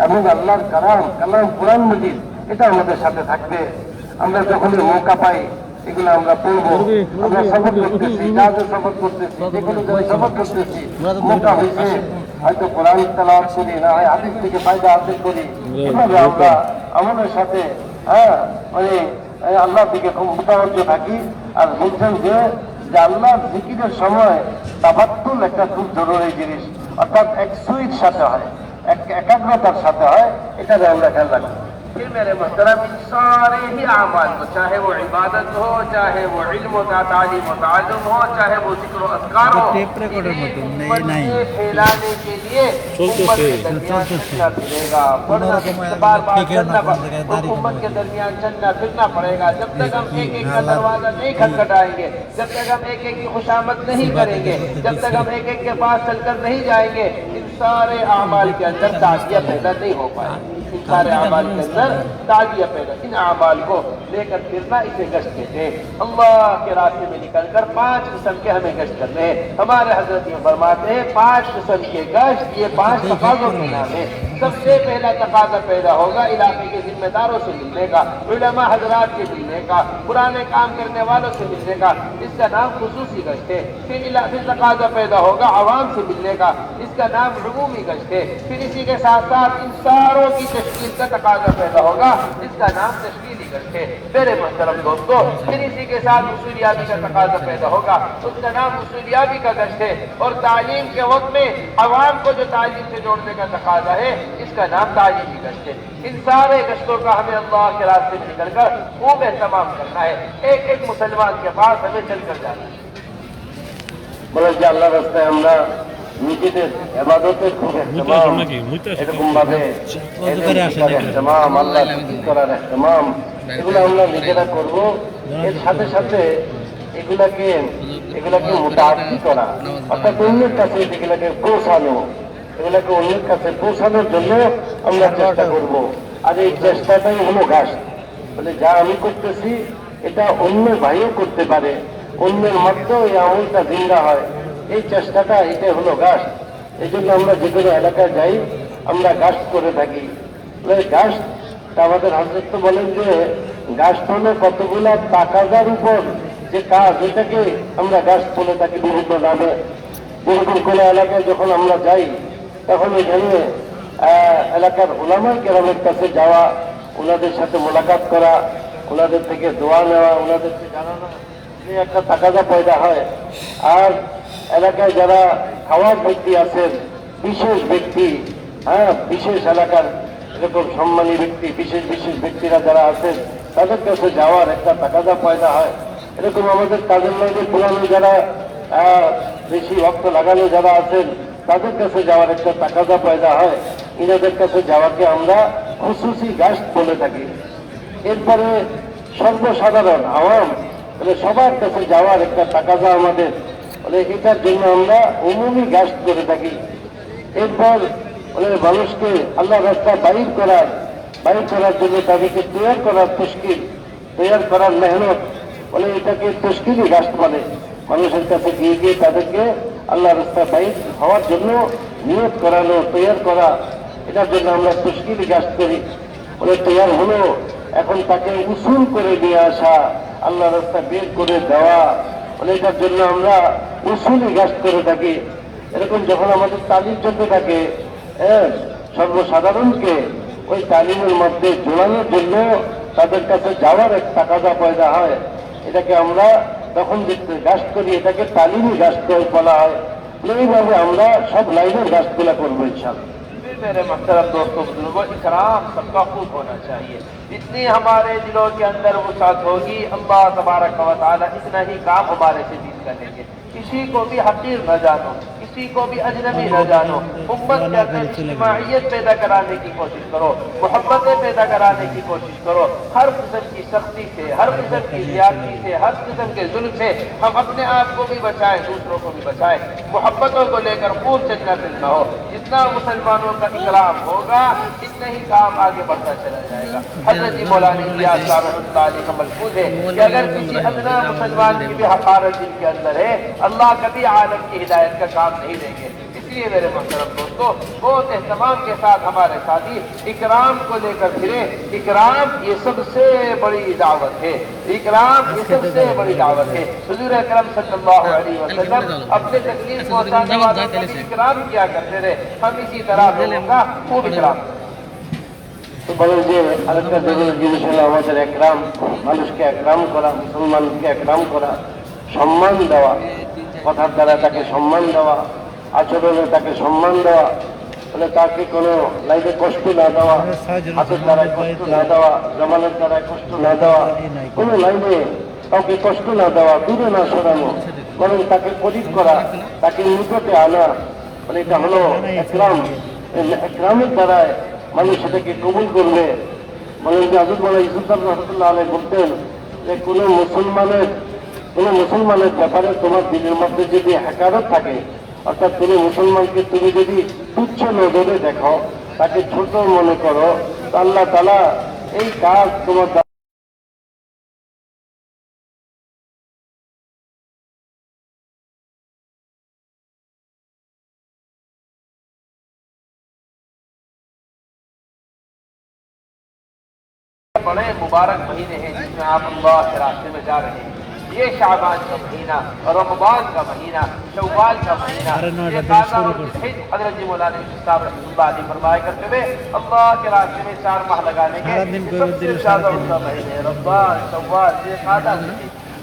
এবং আল্লাহর কালাম কুরআন মজিদ, এটা আমাদের সাথে থাকবে। আমরা যখনই মৌকা পাই এগুলো আমরা পড়বো। আমরা সফর করতেছি, জাহাজে সফর করতেছি, যে কোনো জায়গায় সফর করতেছি, মৌকা হয়েছে হয়তো কোরআন তেলাওয়াত করি, না হয় হাদিস থেকে ফায়দা হাসিল করি। এভাবে আমরা আমাদের সাথে মানে আল্লাহর দিকে খুব মোটামুটি থাকি। আর বলছেন যে আল্লাহর জিকিরের সময় তাবাত্তুল একটা খুব জরুরি জিনিস, অর্থাৎ এক সুইট সাথে হয়, একাগ্রতার সাথে হয়। এটা আমরা খেয়াল রাখি। پھر میرے محترم ان سارے ہی اعمال کو، چاہے وہ عبادت ہو، چاہے وہ علم و تعلیم و تعلم ہو، چاہے وہ ذکر و اذکار ہو، پھیلانے کے لیے امت کے درمیان چلنا پھرے گا، بار بار امت کے درمیان چلنا پھرنا پڑے گا۔ جب تک ہم ایک ایک کا دروازہ نہیں کھٹکھٹائیں گے، جب تک ہم ایک ایک کی خوشامد نہیں کریں گے، جب تک ہم ایک ایک کے پاس چل کر نہیں جائیں گے، ان سارے اعمال کے اندر تعزیہ پیدا نہیں ہو پائے گی۔ ان سارے اعمال کے اندر تعزیہ پیدا، ان اعمال کو لے کر پھرنا اسے گشت کہتے ہیں۔ اللہ کے راستے میں نکل کر 5 قسم کے ہمیں گشت کرنے ہیں۔ ہمارے حضرت یہ فرماتے ہیں 5 قسم کے گشت، یہ 5 تقاضوں کے نام ہے۔ سب سے پہلا تقاضا پیدا ہوگا علاقے کے ذمہ داروں سے ملنے کا، علماء حضرات سے ملنے کا، پرانے کام کرنے والوں سے ملنے کا، اس کا نام خصوصی گشت ہے۔ پھر تقاضا پیدا ہوگا عوام سے ملنے کا، اس کا نام عمومی گشت ہے۔ پھر اسی کے ساتھ ساتھ ان ساروں کی تشکیل کا تقاضا پیدا ہوگا، اس کا نام تشکیلی گشت ہے۔ میرے محترم دوستو، پھر اسی کے ساتھ اصولیابی کا تقاضا پیدا ہوگا، اس کا نام اصولیابی کا گشت ہے۔ اور تعلیم کے وقت میں عوام کو جو تعلیم سے جوڑنے کا تقاضا ہے، اس کا نام تعلیمی گشت ہے۔ ان سارے گشتوں کا ہمیں اللہ کے راستے میں نکل کر خوب اہتمام کرنا ہے۔ ایک ایک مسلمان کے پاس ہمیں چل کر جانا ہے۔ বলে যে আল্লাহ রাস্তায় আমরা নিজেদের ইবাদতের খুব ইহতিমাম, এরকম ভাবে ইহতিমাম, আল্লাহ জিকির করার ইহতিমাম, এগুলো আমরা নিজেরা করব। এর সাথে সাথে এগুলাকে মুতাআদ্দি করা, অর্থাৎ অন্যের কাছে এগুলাকে পৌঁছানো, এগুলাকে অন্যের কাছে পৌঁছানোর জন্য আমরা চেষ্টা করব। আর এই চেষ্টাটাই হলো গাছ। বলে যা আমি করতেছি এটা অন্য ভাইও করতে পারে, অন্যের মাধ্যমেও এই আমলটা জিন্দা হয়। এই চেষ্টাটা এটাই হলো গাছ। এই জন্য আমরা যে কোনো এলাকায় যাই আমরা গাছ করে থাকি। গাছ আমাদের হযরত তো বলেন যে গাছ হলো কতগুলা তাকাজার উপর যে কাজ, এটাকে আমরা গাছ বলে থাকি বিভিন্ন নামে। যেরকম কোনো এলাকায় যখন আমরা যাই তখন ওইখানে এলাকার উলামায়ে কেরামের কাছে যাওয়া, ওনাদের সাথে মোলাকাত করা, ওনাদের থেকে দোয়া নেওয়া, ওনাদেরকে জানানো, এই একটা তাকাজা পয়দা হয়। আর এলাকায় যারা খাওয়ার ব্যক্তি আছেন, বিশেষ ব্যক্তি, বিশেষ এলাকার এরকম সম্মানী ব্যক্তি, বিশেষ বিশেষ ব্যক্তিরা যারা আছেন তাদের কাছে যাওয়ার একটা তাকাজা পয়দা হয়। এরকম আমাদের কাজের লাইনে পুরানো যারা বেশি ভক্ত লাগানো যারা আছেন তাদের কাছে যাওয়ার একটা তাকাজা পয়দা হয়। ইনাদের কাছে যাওয়াকে আমরা খুসুসি গাছ বলে থাকি। এরপরে সর্বসাধারণ আওয়াম, মানে সবার কাছে যাওয়ার একটা তাকাজা আমাদের, মানে এটার জন্য আমরা উমুমি গাছ করে থাকি। এরপর মানুষকে আল্লাহ রাস্তা বাইর করার জন্য তাদেরকে তৈরি করার তশকিল, তৈরি করার মেহনত, বলে এটাকে তশকিলি গাছ বলে। মানুষের কাছে গিয়ে গিয়ে তাদেরকে আল্লাহ রাস্তা বাইর হওয়ার জন্য নিয়োগ করানো, তৈরি করা, এটার জন্য আমরা তশকিলি গাছ করি। বলে তৈরি হলো, এখন তাকে উসুল করে নিয়ে আসা, আল্লাহ রাস্তা বের করে দেওয়া, বলে এটার জন্য আমরা উসুলি গাছ করে থাকি। এরকম যখন আমাদের তালিম চলতে থাকে, সর্বসাধারণকে ওই তালিমের মধ্যে জোড়ানোর জন্য তাদের কাছে যাওয়ার এক তাকাজা পয়দা হয়। এটাকে আমরা তখন গাছ করি, এটাকে তালিমি গাছ বলা হয়। এইভাবে আমরা সব লাইনের গাছগুলা করবো ইনশাআল্লাহ। میرے محترم دوستوں بزرگوں، اکرام سب کا خوب ہونا چاہیے۔ جتنی ہمارے دلوں کے اندر وسعت ہوگی، اللہ تبارک و تعالی اتنا ہی کام ہمارے سے دین کریں گے۔ کسی کو بھی حقیر نہ جانو، کسی کو بھی اجنبی نہ جانو. امت کے اندر اجتماعیت پیدا کرانے کی کوشش کرو, محبتیں پیدا کرانے کی کوشش کرو. ہر قسم کی سختی سے, ہر قسم کی زیادتی سے, ہر قسم کے ظلم سے ہم اپنے آپ کو بھی بچائیں, دوسروں کو بھی بچائیں. محبتوں کو لے کر خوب چلنا پھرنا ہو. جتنا مسلمانوں کا اکرام ہوگا اتنا ہی کام آگے بڑھتا چلا جائے گا. حضرت مولانا الیاس صاحب رحمۃ اللہ علیہ کا ملفوظ ہے کہ اگر کسی ادنا مسلمان کی بھی حقارت دل کے اندر ہے, اللہ کبھی عالم کی ہدایت کا کام نہیں دیں گے. اس لیے میرے محترم دوستو, بہت اہتمام کے ساتھ ہمارے ساتھی اکرام کو لے کر پھرے. اکرام یہ سب سے بڑی دعوت ہے, اکرام یہ سب سے بڑی دعوت ہے. حضور اکرم صلی اللہ علیہ وسلم اپنے تکلیف پہنچانے والوں کا بھی اکرام کیا کرتے رہے. ہم اسی طرح لوگوں کا خوب اکرام তো বলেন যে আরেকটা জরুরি জিনিস হলো আমাদের একরাম, মানুষকে একরাম করা, মুসলমানকে একরাম করা, সম্মান দেওয়া, কথার দ্বারা তাকে সম্মান দেওয়া, আচরণে তাকে সম্মান দেওয়া, মানে তাকে কোনো লাইফে কষ্ট না দেওয়া, হাতের দ্বারা কষ্ট না দেওয়া, জমানের দ্বারা কষ্ট না দেওয়া, কোনো লাইনে কাউকে কষ্ট না দেওয়া, দূরে না সরানো, বরং তাকে করিব করা, তাকে নিকটে আনা, মানে এটা হলো একরাম. একরামের দ্বারায় মানুষ সেটাকে কবুল করবে. বলেন যে হযরত মাওলানা ইউসুফ রহমাতুল্লাহ আলাইহি বলতেন যে কোনো মুসলমানের ব্যাপারে তোমার দিলের মধ্যে যদি হাকারত থাকে, অর্থাৎ কোনো মুসলমানকে তুমি যদি তুচ্ছ নজরে দেখো, তাকে ছোট মনে করো, তো আল্লাহ তাআলা এই কাজ তোমার بڑے مبارک مہینے ہیں جس میں آپ اللہ کے راستے میں جا رہے ہیں. یہ شعبان کا مہینہ, رمضان کا مہینہ, شوال کا مہینہ, یہ تازہ اور حج. حضرت مولانا صاحب رحمۃ اللہ علیہ فرمایا کرتے ہوئے اللہ کے راستے میں 4 ماہ لگانے کے سب سے زیادہ عمدہ مہینے رمضان, شوال, یہ تازہ.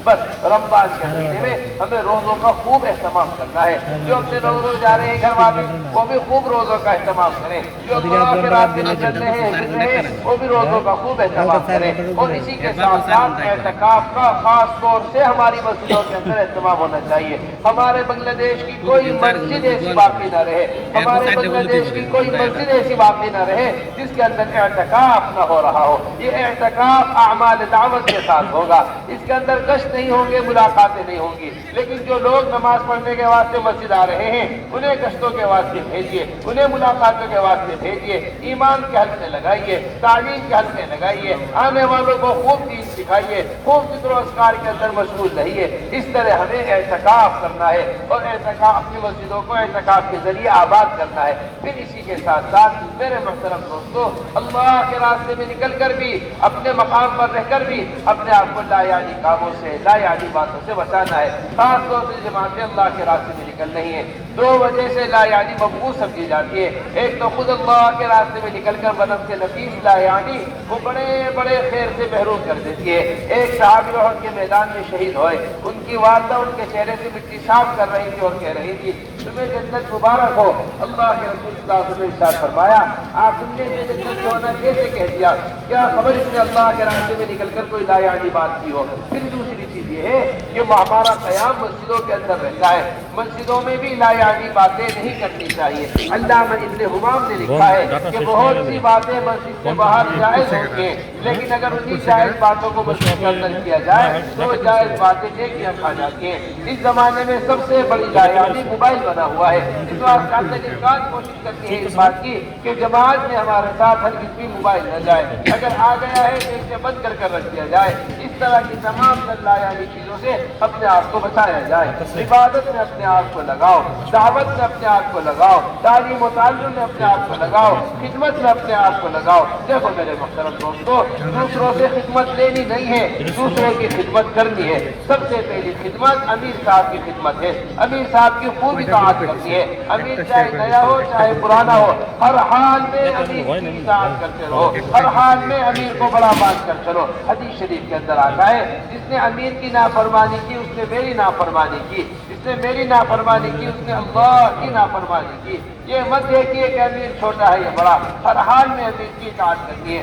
بس رمضان کے مہینے میں ہمیں روزوں کا خوب اہتمام کرنا ہے. جو اپنے روزوں جا رہے ہیں گھر والے وہ بھی خوب روزوں کا اہتمام کریں. جو اللہ کے راستے میں چل رہے ہیں وہ بھی روزوں کا خوب اہتمام کریں. اور اسی کے ساتھ ساتھ اعتکاف کا خاص طور سے ہماری مسجدوں کے اندر اہتمام ہونا چاہیے. ہمارے بنگلہ دیش کی کوئی مسجد ایسی باقی نہ رہے, ہمارے بنگلہ دیش کی کوئی مسجد ایسی باقی نہ رہے جس کے اندر اعتکاف نہ ہو رہا ہو. یہ اعتکاف اعمال دعوت کے ساتھ ہوگا. اس کے اندر گشت نہیں ہوں گے, ملاقاتیں نہیں ہوں گی, لیکن جو لوگ نماز پڑھنے کے واسطے مسجد آ رہے ہیں انہیں گشتوں کے واسطے بھیجیے, انہیں ملاقاتوں کے واسطے بھیجیے. ایمان کے حلقے لگائیے, تعلیم کے حلقے لگائیے, آنے والوں کو خوب دین سکھائیے, خوب ذکر و اذکار کے اندر مشغول رہیے. اس طرح ہمیں اعتکاف کرنا ہے اور اعتکاف اپنی مسجدوں کو اعتکاف کے ذریعے آباد کرنا ہے. پھر اسی کے ساتھ ساتھ میرے محترم دوستو, اللہ کے راستے میں نکل کر بھی, اپنے مقام پر رہ کر بھی اپنے آپ کو لا یعنی کاموں سے, لا یعنی باتوں سے بچانا ہے. خاص طور سے جماعتیں اللہ کے راستے میں نکل رہی ہیں, 2 وجہ سے لا یعنی مقبول سمجھی جاتی ہے. ایک تو خود اللہ کے راستے میں نکل کر بنفس کے نفیس لا یعنی وہ بڑے بڑے خیر سے محروم کر دیتی ہے. ایک صحابی احد کے میدان میں شہید ہوئے, ان کی والدہ ان کے چہرے سے مٹی صاف کر رہی تھی اور کہہ رہی تھی تمہیں جنت مبارک ہو. اللہ کے رسول صلی اللہ علیہ وسلم نے ارشاد فرمایا آپ نے جنت ہونا کیسے کہہ دیا, کیا خبر اس نے اللہ کے راستے میں نکل کر کوئی لا یعنی بات کی ہو. پھر دوسری چیز یہ ہے کہ ہمارا قیام مسجدوں کے اندر رہتا ہے, مسجدوں میں بھی لا یعنی باتیں نہیں کرنی چاہیے. علامہ ابن حمام نے لکھا ہے کہ بہت سی باتیں مسجد سے باہر جائز ہوتی ہیں, لیکن اگر انہی جائز باتوں کو مسجد کے اندر کیا جائے تو جائز باتیں نیکیاں کھا جاتی ہیں. اس زمانے میں سب سے بڑی لا یعنی موبائل بنا ہوا ہے. اس وقت امکان کوشش کرتی ہے اس بات کی کہ جماعت میں ہمارے ساتھ ہر کسی موبائل نہ جائے, اگر آ گیا ہے تو اسے بند کر رکھ دیا جائے. اس طرح کی تمام لا یعنی چیزوں سے اپنے آپ کو بچایا جائے. عبادت میں اپنے آپ کو لگاؤ, دعوت میں اپنے آپ کو لگاؤ, تعلیم و تعلم میں اپنے آپ کو لگاؤ, خدمت میں اپنے آپ کو لگاؤ. دیکھو میرے محترم دوستو, دوسروں سے خدمت لینی نہیں ہے, دوسروں کی خدمت کرنی ہے. سب سے پہلی خدمت امیر صاحب کی خدمت ہے. امیر صاحب کی خوب اطاعت کرنی ہے. امیر چاہے نیا ہو چاہے پرانا ہو, ہر حال میں امیر کی اطاعت کرتے رہو, ہر حال میں امیر کو بڑا مان کر چلو. حدیث شریف کے اندر آتا ہے جس نے امیر کی نافرمانی کی اس نے میری نافرمانی کی, جس نے میری نافرمانی کی اس نے اللہ کی نافرمانی کی. یہ مت دیکھیے کہ امیر چھوٹا ہے یا بڑا, ہر حال میں امیر کی اطاعت کرنی ہے.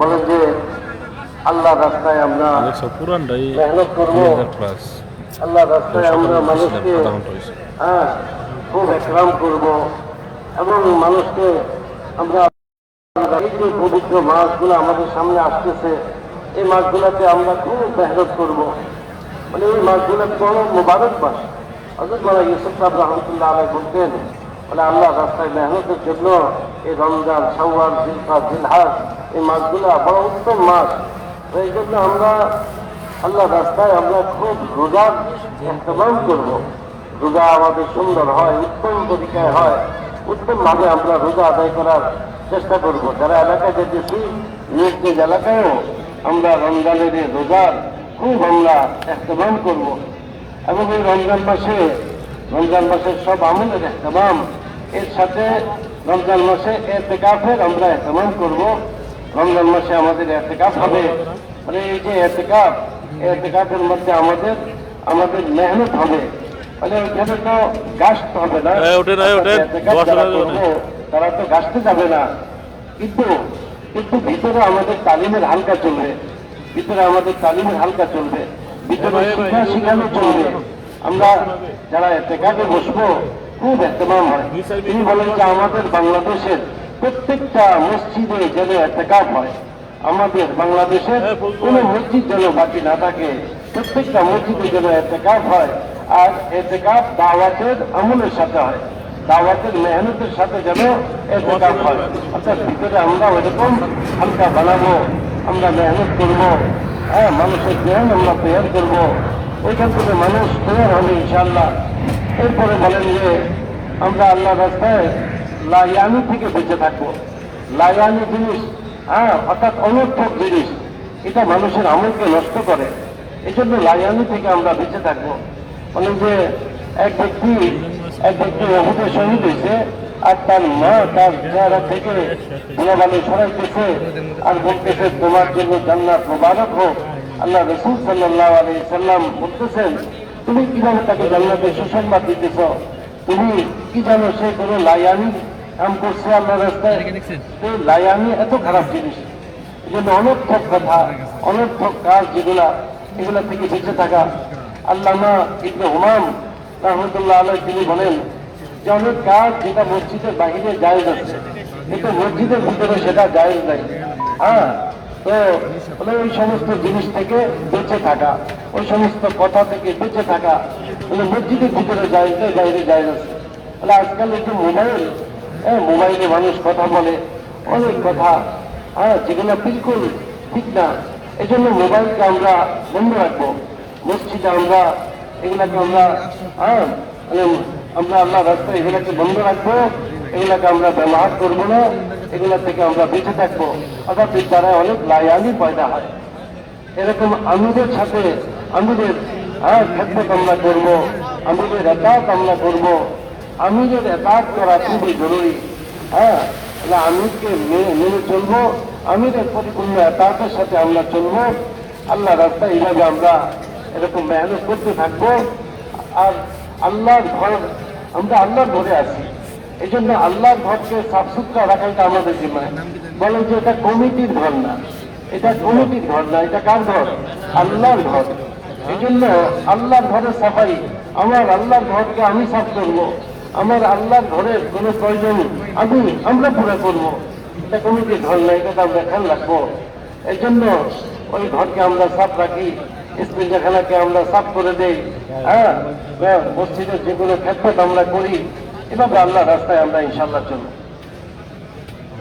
বলেন যে আল্লাহ রাস্তায় আমরা মেহনত করবো, আল্লাহ রাস্তায় আমরা মানুষকে খুব একরাম করব এবং মানুষকে আমরা এই যে পবিত্র মাসগুলো আমাদের সামনে আসতেছে এই মাসগুলোতে আমরা খুব মেহনত করব। মানে এই মাসগুলো বড় মুবারক মাস। হযরত মাওলানা ইউসুফ সাহেব রহমতুল্লাহ আলাইহি বলতেন, বলে আল্লাহ রাস্তায় মেহনতের জন্য এই রমজান, শাওয়াল, জিলকাদ, জিলহজ এই মাসগুলো বড় উত্তম মাস। এই জন্য আমরা আল্লাহ রাস্তায় আমরা খুব রোজার ইহতিমাম করব। রোজা আমাদের সুন্দর হয়, উত্তম তরিকায় হয়, উত্তমভাবে আমরা রোজা আদায় করার চেষ্টা করব। যারা এলাকায় যেতেছি নিজ নিজ এলাকায়ও আমরা রমজানের এই রোজার খুব আমরা ইহতিমাম করব এবং এই রমজান মাসের সব আমলের ইহতিমাম, এর সাথে রমজান মাসে ইতিকাফের আমরা ইহতিমাম করব। রমজান মাসে আমাদের ইতিকাফ হবে। মানে এই যে ইতিকাফের মধ্যে আমাদের মেহনত হবে। মানে ওইখানে তো গাছতে হবে না, তারা তো গাছতে যাবে না, কিন্তু ভিতরে আমাদের তালিমের হালকা চলবে, ভিতরে শিখানো চলবে। আমরা যারা ইতিকাফে বসবো খুব ইহতিমাম হয়। তিনি বলেন যে আমাদের বাংলাদেশের প্রত্যেকটা মসজিদে যেন ইতিকাফ হয়, আমাদের বাংলাদেশের কোনো মসজিদ যেন বাকি না থাকে, প্রত্যেকটা মসজিদে যেন ইতিকাফ হয়। আর ইতিকাফ দাওয়াতের আমলের সাথে হয়, দাওয়াতের মেহনতের সাথে যেন ইতিকাফ হয়। অর্থাৎ ভিতরে আমরা ওইরকম হালকা বানাবো, আমরা মেহনত করবো, মানুষের জ্ঞান আমরা তৈরি করবো, ওইখান থেকে মানুষ তৈরি হবে ইনশাআল্লাহ। এরপরে বলেন যে আমরা আল্লাহ রাস্তায় লায়ানি থেকে বেঁচে থাকবো। লায়ানি জিনিস, অর্থাৎ অনর্থক জিনিস, এটা মানুষের আমলকে নষ্ট করে। এই জন্য লায়ানি থেকে আমরা বেঁচে থাকবো। বলেন যে এক ব্যক্তি উহুদে শহীদ হয়েছে, আর তার মা তার চেহারা থেকে ধুলাবালি সরাইতেছে আর বলতেছে তোমার জন্য জান্নাত মুবারক হোক। আল্লাহ রাসূল সাল্লাল্লাহু আলাইহি সাল্লাম বলতেছেন, তুমি কিভাবে তাকে জান্নাতের সুসংবাদ দিতেছ? তুমি কি জানো সে কোনো লায়ানি কাম করছে আল্লাহ রাস্তায়? লায়ানি এত খারাপ জিনিস। এই জন্য অনর্থক কথা, অনর্থক কাজ এগুলা থেকে বেঁচে থাকা। আল্লামা ইবনে হুমাম রহমতুল্লাহ আলাইহি তিনি বলেন যে অনেক কাজ যেটা মসজিদের বাহিরে জায়েজ আছে, কিন্তু মসজিদের ভিতরে সেটা জায়েজ নাই। তো ওই সমস্ত জিনিস থেকে বেঁচে থাকা, ওই সমস্ত কথা থেকে বেঁচে থাকা, মসজিদের ভিতরে জায়েজ নেই, বাইরে জায়েজ আছে। আজকাল একটু মোবাইলে মানুষ কথা বলে, অনেক কথা যেগুলো বিলকুল ঠিক না। এই জন্য মোবাইলকে আমরা বন্ধ রাখবো। মসজিদে আমরা এগুলাকে আমরা আল্লাহ রাস্তায় এগুলাকে বন্ধ রাখবো, এগুলাকে আমরা ব্যবহার করবো না, এগুলা থেকে আমরা বেঁচে থাকবো। অর্থাৎ এর দ্বারা অনেক লায়ানি পয়দা হয়। এরকম আমিরের সাথে আমিরের খেদমত আমরা করবো, আমিরের এতাত আমরা করবো। আমিরের এতাত করা খুবই জরুরি। আমিরকে মেনে চলবো, আমিরের পরিপূর্ণ এতাতের সাথে আমরা চলবো। আল্লাহ রাস্তায় এইভাবে আমরা এরকম মেহনত করতে থাকবো। আর আল্লাহর ঘর, আমরা আল্লাহর ঘরে আছি, এই জন্য আল্লাহর ঘরকে সাফ সুতরা রাখাটা আমাদের জিম্মায়। বলেন যে এটা কমিটির ঘর না, এটা কমিটির ঘর না, এটা কার ঘর? আল্লাহর ঘর। এই জন্য আল্লাহর ঘরের সাফাই, আমার আল্লাহর ঘরকে আমি সাফ করবো, আমার আল্লাহর ঘরের কোনো প্রয়োজন আমরা পুরো করবো। এটা কমিটির ঘর না, এটা আমরা খেয়াল রাখবো। এই জন্য ওই ঘরকে আমরা সাফ রাখি, ইস্তেঞ্জাখানাকে আমরা সাফ করে দেই। হ্যাঁ, মসজিদের যেগুলো খেদমত আমরা করি, এভাবে আল্লাহ রাস্তায় আমরা ইনশাআল্লাহ চলবো।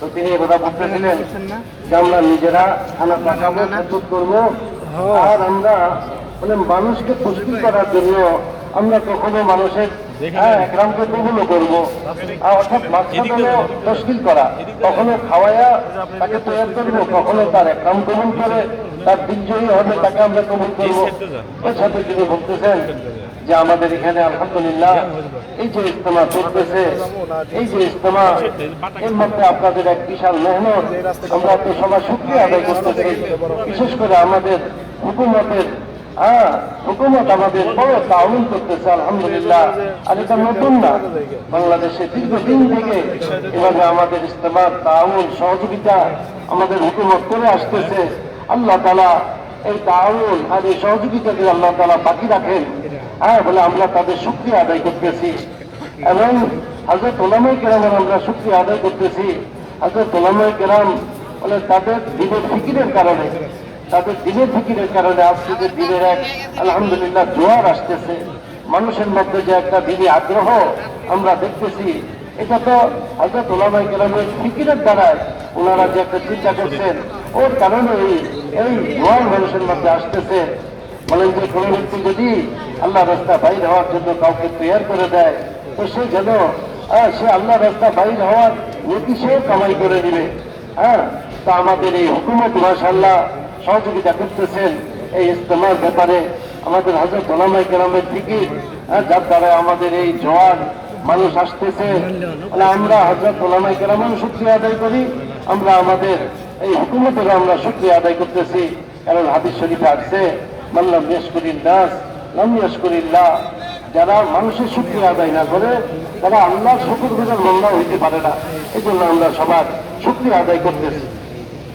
তো তিনি কথা বলতেছিলেন যে আমরা নিজেরা খানা পাকাবো, প্রস্তুত করবো, আর আমরা মানে মানুষকে পুষ্টি করার জন্য আমরা কখনো মানুষের একরামকে কবুলও করবো, অর্থাৎ মাকসাদও তশকিল করা, কখনো খাওয়ায়া তাকে তৈরি করবো, কখনো তার একরাম কবুল করে তার দিনজয়ী হবে তাকে আমরা কবুল করবো। ওই সাথে তিনি বলতেছেন যে আমাদের এখানে আলহামদুলিল্লাহ এই যে ইজতেমা চলতেছে, এই যে ইজতেমা, এর মধ্যে আপনাদের এক বিশাল মেহনত, আমরা তো সবাই শুকরিয়া আদায় করতেছি। বিশেষ করে আমাদের হুকুমতের হুকুমত আমাদের বড় তাউন করতেছে আলহামদুলিল্লাহ। আর এটা নতুন না, বাংলাদেশে দীর্ঘদিন থেকে এভাবে আমাদের ইজতেমার তাউন সহযোগিতা আমাদের হুকুমত করে আসতেছে। আল্লাহ তাআলা এই তাউন আর এই সহযোগিতাকে আল্লাহ তাআলা বাকি রাখেন, বলে আমরা তাদের শুকরিয়া আদায় করতেছি। এবং হযরত উলামায়ে কেরামের আমরা শুকরিয়া আদায় করতেছি। হযরত উলামায়ে কেরাম বলে তাদের দিনের ফিকিরের কারণে, তাদের দিনের ফিকিরের কারণে আজকে যে দিনের এক আলহামদুলিল্লাহ জোয়ার আসতেছে, মানুষের মধ্যে যে একটা দিনী আগ্রহ আমরা দেখতেছি, এটা তো হযরত উলামায়ে কেরামের ফিকিরের দ্বারাই ওনারা যে একটা চিন্তা করছেন, ওর কারণে এই জোয়ার মানুষের মধ্যে আসতেছে। বলেন যে কোনো ব্যক্তি যদি আল্লাহ রাস্তা বাইর হওয়ার জন্য কাউকে তৈরি করে দেয়, তো সে যেন সে আল্লাহ রাস্তা বাইর হওয়ার নতি সে কামাই করে দিবে। তা আমাদের এই হুকুমত মাশাআল্লাহ সহযোগিতা করতেছেন এই ইজতেমার ব্যাপারে। আমাদের হযরত উলামায়ে কেরামের ফিকির, যার দ্বারা আমাদের এই জোয়ার মানুষ আসতেছে, আমরা হযরত উলামায়ে কেরামের শুকরিয়া আদায় করি, আমরা আমাদের এই হুকুমতেরও আমরা শুকরিয়া আদায় করতেছি। কারণ হাদিস শরীফে আসছে, মান লাম ইয়াশকুরিন্নাস লাম ইয়াশকুরিল্লাহ, যারা মানুষের শুকরিয়া আদায় না করে তারা আল্লাহর শুকরগুজার বান্দা হইতে পারে না। এই জন্য আমরা সবার শুকরিয়া আদায় করতেছি।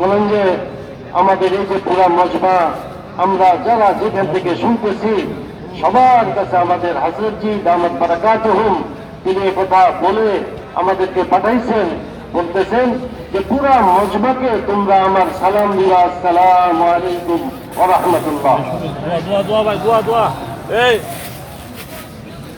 বলেন যে আমাদের এই যে পুরা মজমা, আমরা যারা যেখান থেকে শুনতেছি, সবার কাছে আমাদের হযরতজি দামাত বারাকাতুহুম তিনি কথা বলে আমাদেরকে পাঠাইছেন, বলতেছেন যে পুরা মজমাকে তোমরা আমার সালাম দিবা, আসসালামু আলাইকুম ওয়া রাহমাতুল্লাহ।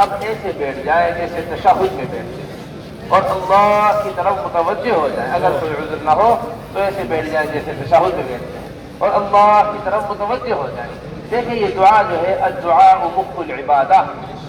اب ایسے بیٹھ جائیں جیسے تشہد میں بیٹھتے ہیں اور اللہ کی طرف متوجہ ہو جائیں. اگر کوئی عذر نہ ہو تو ایسے بیٹھ جائیں جیسے تشہد میں بیٹھتے ہیں اور اللہ کی طرف متوجہ ہو جائیں. دیکھیں یہ دعا جو ہے الدعاء مخ العبادہ،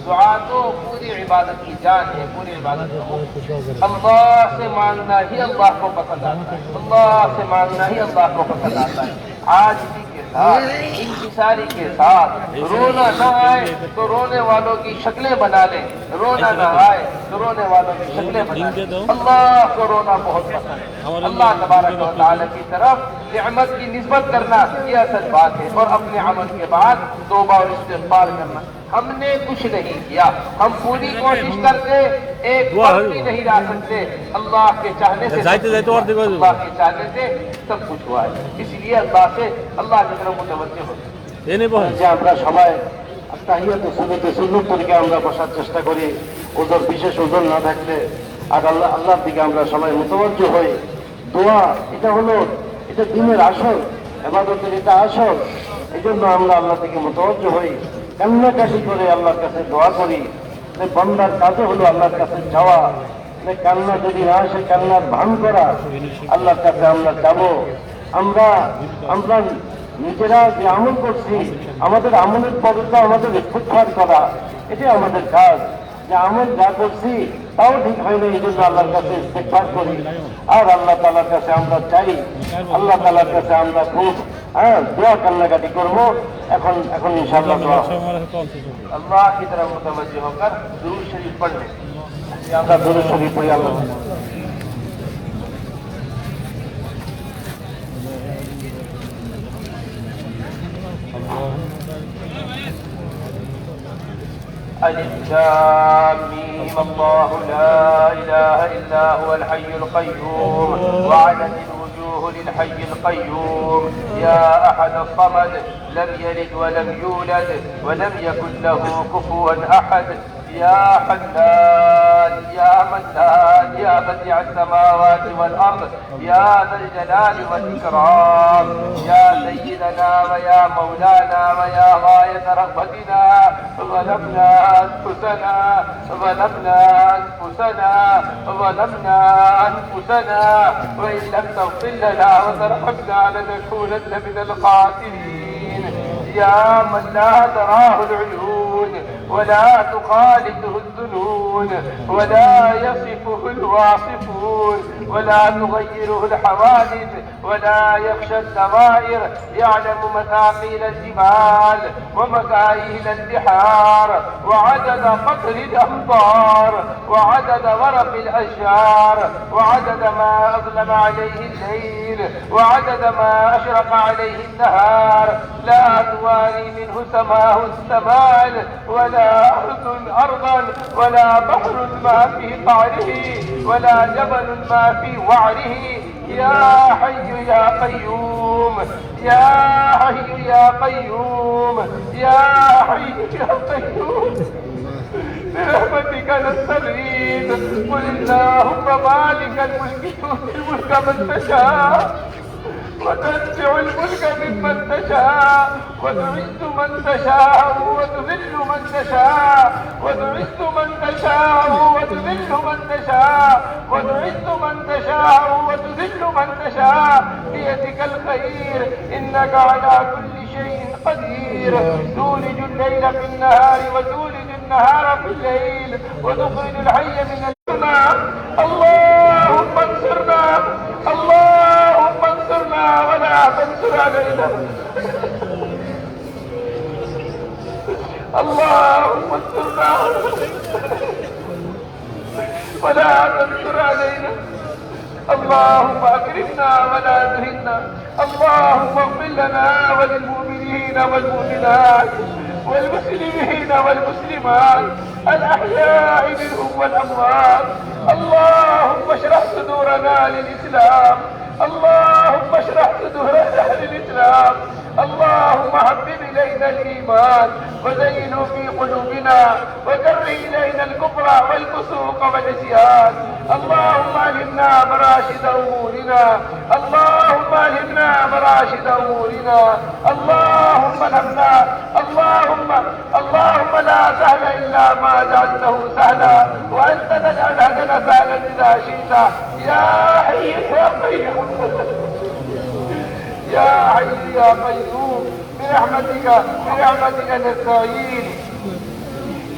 دعا تو پوری عبادت کی جان ہے، پوری عبادت کا مخ. اللہ سے مانگنا ہی اللہ کو پسند آتا ہے، اللہ سے مانگنا ہی اللہ کو پسند آتا ہے. عاجزی کے ساتھ، انکساری کے ساتھ. رونا نہ آئے تو رونے والوں کی شکلیں بنا لیں، رونا نہ آئے تو رونے والوں کی شکلیں بنا لیں. اللہ کو رونا بہت پسند ہے. اللہ تبارک و تعالی کی طرف نعمت کی نسبت کرنا یہ اصل بات ہے، اور اپنے عمل کے بعد توبہ اور استغفار کرنا. ہم نے کچھ نہیں کیا، ہم پوری کوشش کرتے ایک وقت بھی نہیں لا سکتے. اللہ کے چاہنے سے اللہ کے چاہنے سے سب کچھ ہوا ہے. اس لیے اللہ سے اللہ کی طرف متوجہ ہوتے যে আমরা সবাই তাহিয়াতুস সুন্নতে সুন্নত তরিকে আমরা বসার চেষ্টা করি, ওদের বিশেষ ওজন না থাকলে, আর আল্লাহর দিকে আমরা সবাই মুতওয়াজ্জ হই. দোয়া এটা হলো, এটা দিনের আসল, ইবাদতের এটা আসল. এই জন্য আমরা আল্লাহ থেকে মুতওয়াজ্জ হই, কান্নাকাটি করে আল্লাহর কাছে দোয়া করি. যে বান্দার কাজে হলো আল্লাহর কাছে যাওয়া, কান্না যদি না আসে কান্নার ভান করা. আল্লাহর কাছে আমরা যাবো, আমরা আমরা নিজেরা যে আমল করছি আমাদের আমলের পদটা আমাদের ইস্তেগফার করা, এটাই আমাদের কাজ. যে আমল যা করছি তাও ঠিক হয় না, এই জন্য আল্লাহর কাছে ইস্তেগফার করি আর আল্লাহ তাআলার কাছে আমরা চাই, আল্লাহ তাআলার কাছে আমরা খুব দোয়া কান্নাকাটি করবো. এখন ইনশাআল্লাহ দোয়া اللہ کی طرف متوجہ ہو کر درود شریف پڑھ لیں. আমরা দরুদ শরীফ পড়ি. আল্লাহ ألف لام ميم الله لا إله إلا هو الحي القيوم وعنت الوجوه للحي القيوم يا أحد الصمد لم يلد ولم يولد ولم يكن له كفوا أحد يا حنان يا منان يا بديع السماوات والأرض يا ذا الجلال والإكرام يا سيدنا ويا مولانا ويا غاية رغبتنا ظلمنا أنفسنا وإن لم تغفر لنا وترحمنا لنكونن من الخاسرين. يا من لا تراه العيون ولا تخالطه الذنون ولا يصفه الواصفون ولا تغيره الحوادث ولا يخشى الدوائر، يعلم مثاقيل الجبال ومكاييل البحار وعدد قطر الأمطار وعدد ورق الأشجار وعدد ما أظلم عليه الليل وعدد ما أشرق عليه النهار. لا تواري منه سماه السماء ولا أرض أرضا ولا بحر ما في قعره ولا جبل ما في وعره. يا حي يا قيوم يا حي يا قيوم يا حي يا قيوم برحمتك نستغيث. قل اللهم مالك الملك تؤتي الملك من تشاء وتنزع الملك ممن تشاء وتعز من تشاء وتذل من تشاء وتعز من تشاء وتذل من تشاء وتعز من تشاء وتذل من تشاء. بيدك الخير إنك على كل شيء قدير. تولج الليل في النهار وتولج النهار في الليل وتخرج الحي من الميت. اللهم انصرنا اللهم انصرنا ولا تنصر علينا. اللهم انصرنا ولا تنصر علينا. اللهم اكرمنا ولا تهنا. اللهم اغفر لنا وللمؤمنين والمؤمنات والمسلمين والمسلمات الأحياء منهم والأموات. اللهم اشرح صدورنا للإسلام. اللهم اشرح صدورنا للإسلام. اللهم حبب إلينا الإيمان وزينه في قلوبنا وكره إلينا الكفر والفسوق والعصيان. اللهم ألهمنا مراشد أمورنا، اللهم ألهمنا مراشد أمورنا، اللهم ألهمنا، اللهم لا سهل إلا ما جعلته سهلا، وأنت تجعل هدنا سهلا إذا شئت. يا حي يا قيوم، يا حي يا قيوم، برحمتك نستعين.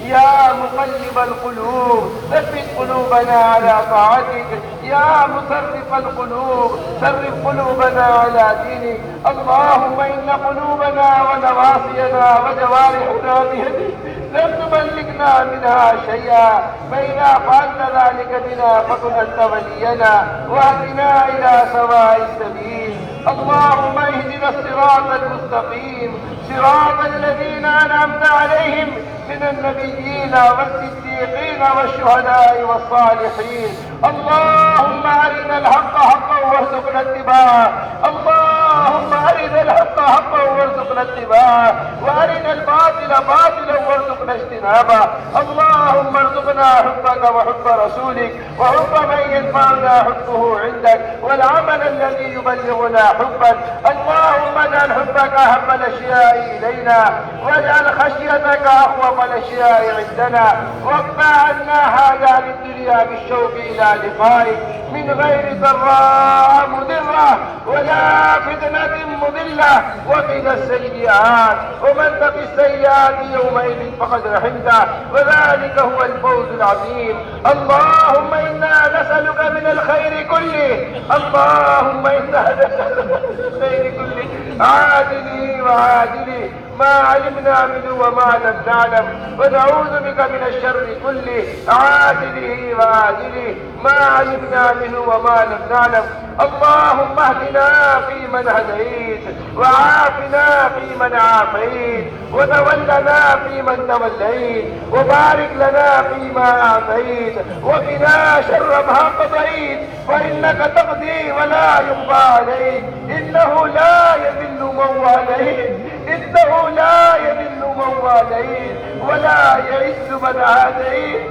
يا مقلب القلوب ثبت قلوبنا على طاعتك، يا مصرف القلوب صرف قلوبنا على دينك. اللهم إن قلوبنا ونواصينا وجوارحنا بيدك لم تملكنا منها شيئا، فإذا فعلت ذلك بنا فكن أنت ولينا واهدنا إلى سواء السبيل. اللهم اهدنا الصراط المستقيم، صراط الذين أنعمت عليهم من النبيين والصديقين والشهداء والصالحين. اللهم أرنا الحق حقا وارزقنا اتباعه، اللهم أرنا الحق حقا وارزقنا اتباعه، وأرنا الباطل باطلا وارزقنا اجتنابه. اللهم ارزقنا حبك وحب رسولك وحب من ينفعنا حبه عندك والعمل الذي يبلغنا حبك. اللهم اجعل حبك أحب الأشياء إلينا، واجعل خشيتك أخوف الأشياء عندنا، واقطع عنا حاجات الدنيا بالشوق إلى لقائك من غير ضراء مضرة ولا فتنة مضلة. وقنا السيئات، ومن تق السيئات يومئذ فقد رحمته، وذلك هو الفوز العظيم. اللهم إنا نسألك من الخير كله، اللهم إنا نسألك من الخير كله عاجله وعاجله ما علمنا منه وما لم نعلم، ونعوذ بك من الشر كله عاجله وآجله ما علمنا منه وما لم نعلم. اللهم اهدنا فيمن هديت، وعافنا فيمن عافيت، وتولنا فيمن توليت، وبارك لنا فيما أعطيت، وقنا شر ما قضيت، فإنك تقضي ولا يقضى عليك، إنه لا يذل من واليت، إنه لا يذل من واليت، ولا يعز من عاديت،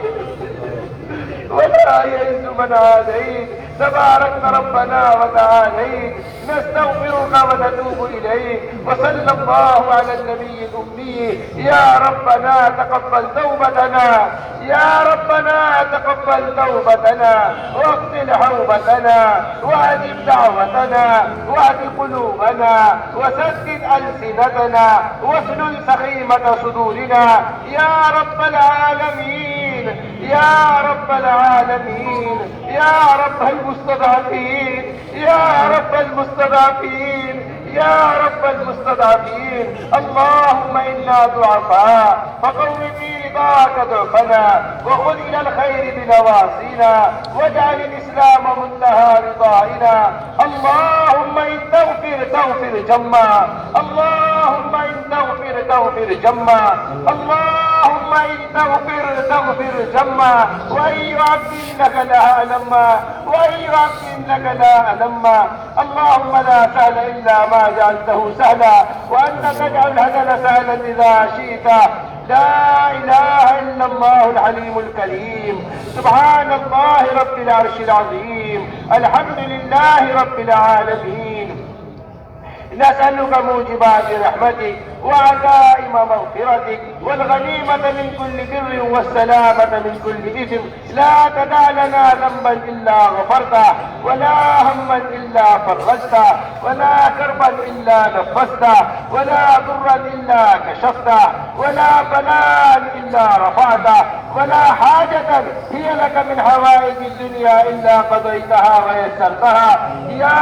ولا يعز من عاديت. تبارك ربنا وتعاليت، نستغفرك ونتوب إليك، وصلى الله على النبي الأمي. يا ربنا تقبل توبتنا، يا ربنا تقبل توبتنا، واغفر حوبتنا، وأجب دعوتنا، واهد قلوبنا، وسدد ألسنتنا، واسلل سخيمة صدورنا يا رب العالمين، يا رب العالمين، يا رب المستضعفين، يا رب المستضعفين، يا رب المستضعفين. اللهم إنا ضعفاء فقوم في رضاك ضعفنا، وخذ إلى الخير بنواصينا، واجعل الإسلام منتهى رضائنا. اللهم إن تغفر جما، اللهم إن تغفر جما، اللهم إن تغفر جما، وإن يعفي إنك لا ألما، وإن يعفي إنك لا ألما. اللهم لا سهل إلا ما جعلته سهلا، وأنت تجعل الهدن سهلا إذا شئت. لا إله إلا الله العليم الكريم. سبحان الله رب العرش العظيم. الحمد لله رب العالمين. نسألك موجبات رحمتك وعزائم مغفرتك والغنيمة من كل بر والسلامة من كل إثم. لا تدع لنا ذنبا إلا غفرته، ولا هما إلا فرجته، ولا كربا إلا نفسته، ولا ضرا إلا كشفته، ولا بلاء إلا رفعته، ولا حاجة هي لك من حوائج الدنيا إلا قضيتها ويسرتها. يا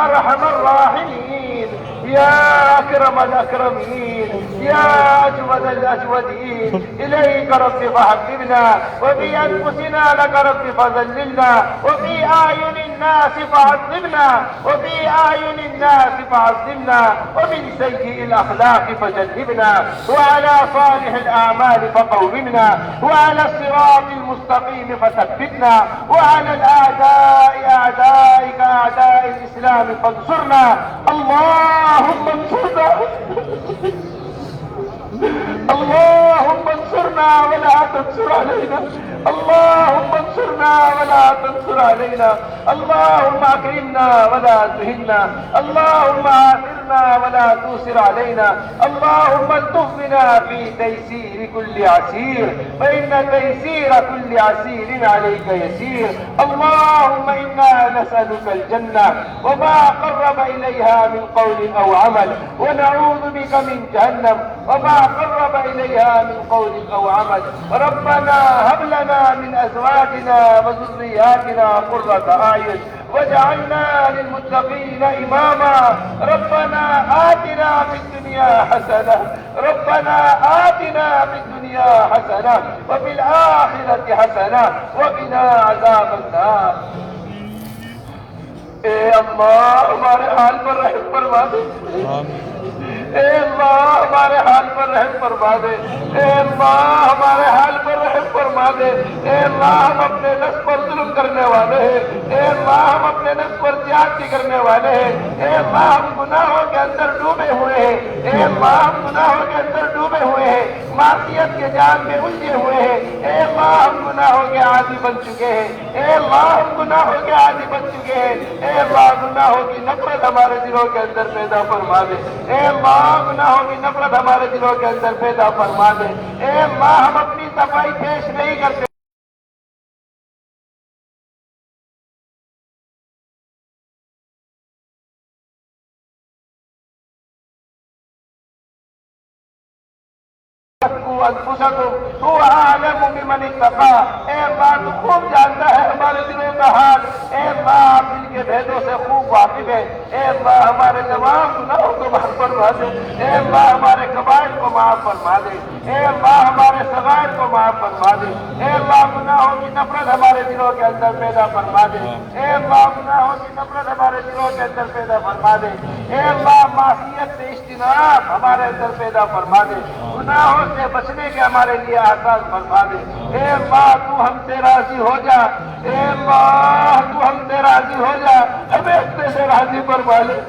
أرحم الراحمين، يا أكرم الأكرمين، يا أجود الأجودين. إليك رب فحببنا، وفي أنفسنا لك رب فذللنا، وفي أعين الناس فعذبنا، وفي أعين الناس فعذبنا، ومن سيء الأخلاق فجنبنا، وعلى صالح الأعمال فقومنا، وعلى الصراط المستقيم فثبتنا، وعلى الأعداء أعدائك أعداء الإسلام فانصرنا. اللهم اللهم انصرنا اللهم انصرنا ولا تنصر علينا اللهم انصرنا ولا تنصر علينا اللهم اكرمنا ولا تهنا اللهم آثرنا ولا تؤثر علينا اللهم الطف بنا في تيسير كل عسير فإن تيسير كل عسير عليك يسير اللهم إنا نسألك الجنة وما قرب إليها من قول أو عمل ونعوذ بك من جهنم وما قرب إليها من قول أو عمل ربنا هب لنا من أزواجنا وذرياتنا قرة أعين واجعلنا للمتقين إماما ربنا آتنا في الدنيا حسنة ربنا آتنا في الدنيا حسنة وفي الآخرة حسنة وقنا عذاب النار اے اللہ ہمارے حال پر رحم فرما دے اے اللہ ہمارے حال پر رحم فرما دے اے اللہ ہمارے حال پر رحم فرما دے اے اللہ ہم اپنے نفس پر ظلم کرنے والے ہیں اے اللہ ہم اپنے نفس پر زیادتی کرنے والے ہیں اے اللہ ہم گناہوں کے اندر ڈوبے ہوئے ہیں اے اللہ ہم گناہوں کے اندر ڈوبے ہوئے ہیں معصیت کے جال میں الجھے ہوئے ہیں اے اللہ ہم گناہوں کے عادی بن چکے ہیں اے اللہ ہم گناہوں کے عادی بن چکے ہیں اے اللہ گناہوں کی نفرت ہمارے دلوں کے اندر پیدا فرما دے اے اللہ گناہوں کی نفرت ہمارے دلوں کے اندر پیدا فرما دے اے اللہ ہم اپنی صفائی پیش نہیں کرتے تو عالم بمن اتقى اے اللہ تو خوب جانتا ہے ہمارے دلوں کا حال اے اللہ آپ دل کے بھیدوں سے خوب واقف ہے اے اللہ ہمارے تمام گناہوں کو معاف فرما دے اے اللہ ہمارے کبائر کو معاف فرما دے اے اللہ ہمارے صغائر کو معاف فرما دے اے اللہ گناہوں کی نفرت ہمارے دلوں کے اندر پیدا فرما دے اے اللہ گناہوں کی نفرت ہمارے دلوں کے اندر پیدا فرما دے اے اللہ معصیت سے اجتناب ہمارے اندر پیدا فرما دے گناہوں سے بچنے کے ہمارے لیے آسان فرما دے اے اللہ تو ہم سے راضی ہو جا اے اللہ تو ہم سے راضی ہو جا ہمیں اپنے سے راضی فرما لے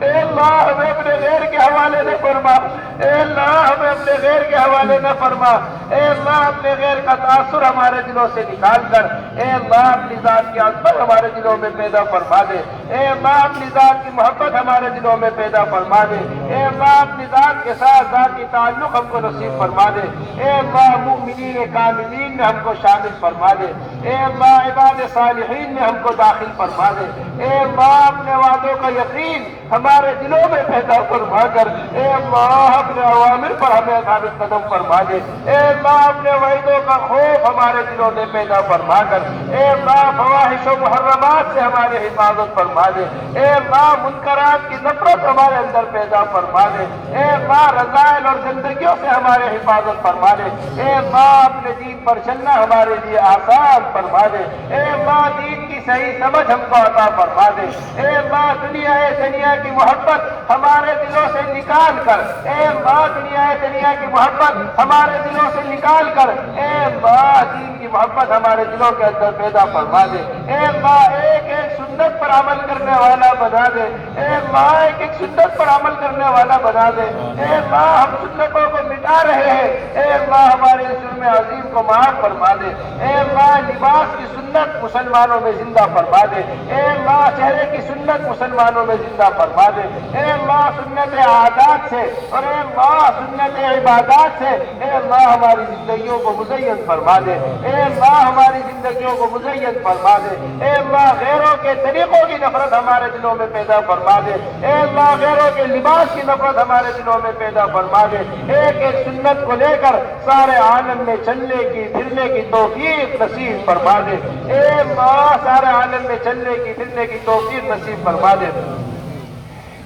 اے اللہ ہمیں اپنے غیر کے حوالے نہ فرما اے اللہ ہمیں اپنے غیر کے حوالے نہ فرما اے اللہ اپنے غیر کا تاثر ہمارے دلوں سے نکال کر اے اللہ اپنی ذات کی عظمت ہمارے دلوں میں پیدا فرما دے اے اللہ اپنی ذات کی محبت ہمارے دلوں میں پیدا فرما دے اے اللہ اپنی ذات کے ساتھ ذاتی تعلق ہم کو نصیب فرما دے اے اللہ مؤمنین کاملین میں ہم کو شامل فرما دے اے اللہ عباد صالحین میں ہم کو داخل فرما دے اے اللہ اپنے وعدوں کا یقین ہمارے دلوں میں پیدا فرما کر اے اللہ اپنے اوامر پر ہمیں ثابت قدم فرما دے اے اللہ اپنے وعدوں کا خوف ہمارے دلوں میں پیدا فرما کر اے اللہ فواحش و محرمات سے ہماری حفاظت فرما دے اے اللہ منکرات کی نفرت ہمارے اندر پیدا فرما دے اے اللہ رذائل اور گندگیوں سے ہمارے حفاظت فرما دے اے اللہ اپنے دین پر چلنا ہمارے لیے آسان فرما دے اے اللہ دین کی صحیح سمجھ ہم کو عطا فرما دے اے اللہ دنیا کی محبت ہمارے دلوں سے نکال کر اے اللہ دنیا کی محبت ہمارے دلوں سے نکال کر اے اللہ دین کی محبت ہمارے دلوں کے اندر پیدا فرما دے اے اللہ ایک ایک سنت پر عمل کرنے والا بنا دے اے اللہ ایک ایک سنت پر عمل کرنے والا بنا دے اے اللہ ہم سنتوں کو مٹا رہے ہیں اے اللہ ہمارے اس جرم عظیم کو معاف فرما دے اے اللہ لباس کی سنت مسلمانوں میں زندہ فرما دے اے اللہ چہرے کی سنت مسلمانوں میں زندہ فرما دے اے اللہ سنت عادات سے اور اے اللہ سنت عبادات سے اے اللہ ہماری زندگیوں کو مزین فرما دے اے اللہ ہماری زندگیوں کو مزین فرما دے اے اللہ غیروں کے طریقوں کی نفرت ہمارے دلوں میں پیدا فرما دے اے اللہ غیروں کے لباس کی نفرت ہمارے دلوں میں پیدا فرما دے ایک ایک سنت کو لے کر سارے عالم میں چلنے کی پھرنے کی توفیق نصیب فرما دے اے اللہ سارے عالم میں چلنے کی پھرنے کی توفیق نصیب فرما دے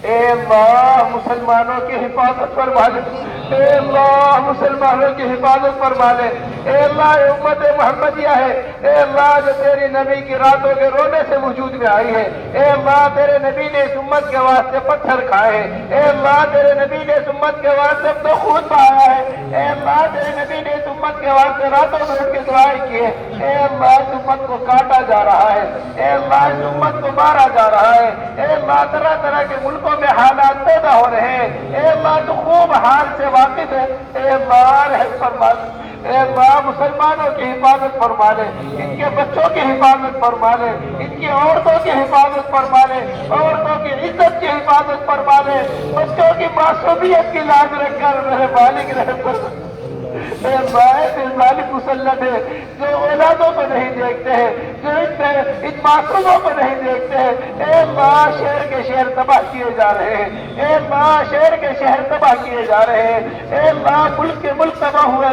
اے اللہ مسلمانوں کی حفاظت فرما لے اے اللہ مسلمانوں کی حفاظت فرما لے اے اللہ امت محمدیہ ہے اے اللہ جو تیری نبی کی راتوں کے رونے سے وجود میں آئی ہے اے اللہ تیرے نبی نے اس امت کے واسطے پتھر کھائے ہیں اے اللہ تیرے نبی نے اس امت کے واسطے اپنا خون بہایا ہے اے اللہ تیرے نبی نے اس امت کے واسطے راتوں میں اٹھ کے دعائیں کی ہے اے اللہ تو امت کو کاٹا جا رہا ہے، اے اللہ اس امت کو مارا جا رہا ہے، اے اللہ طرح طرح کے ملکوں میں حالات پیدا ہو رہے ہیں، اے اللہ تو خوب حال سے واقف ہے، اے اللہ رحم فرما دے، اے اللہ مسلمانوں کی حفاظت فرما لے، ان کے بچوں کی حفاظت فرما لے، ان کی عورتوں کی حفاظت فرما لے، عورتوں کی عزت کی حفاظت فرما لے، بچوں کی معصومیت کی لاج رکھ کر میرے مالک رحم فرما دے۔ اے ظالم مسلط ہے جو اولادوں کو نہیں دیکھتے ہیں، جو ان معصوموں کو نہیں دیکھتے ہیں، اے اللہ شہر کے شہر تباہ کیے جا رہے ہیں، اے اللہ شہر کے شہر تباہ کیے جا رہے ہیں، اے اللہ ملک کے ملک تباہ ہوئے،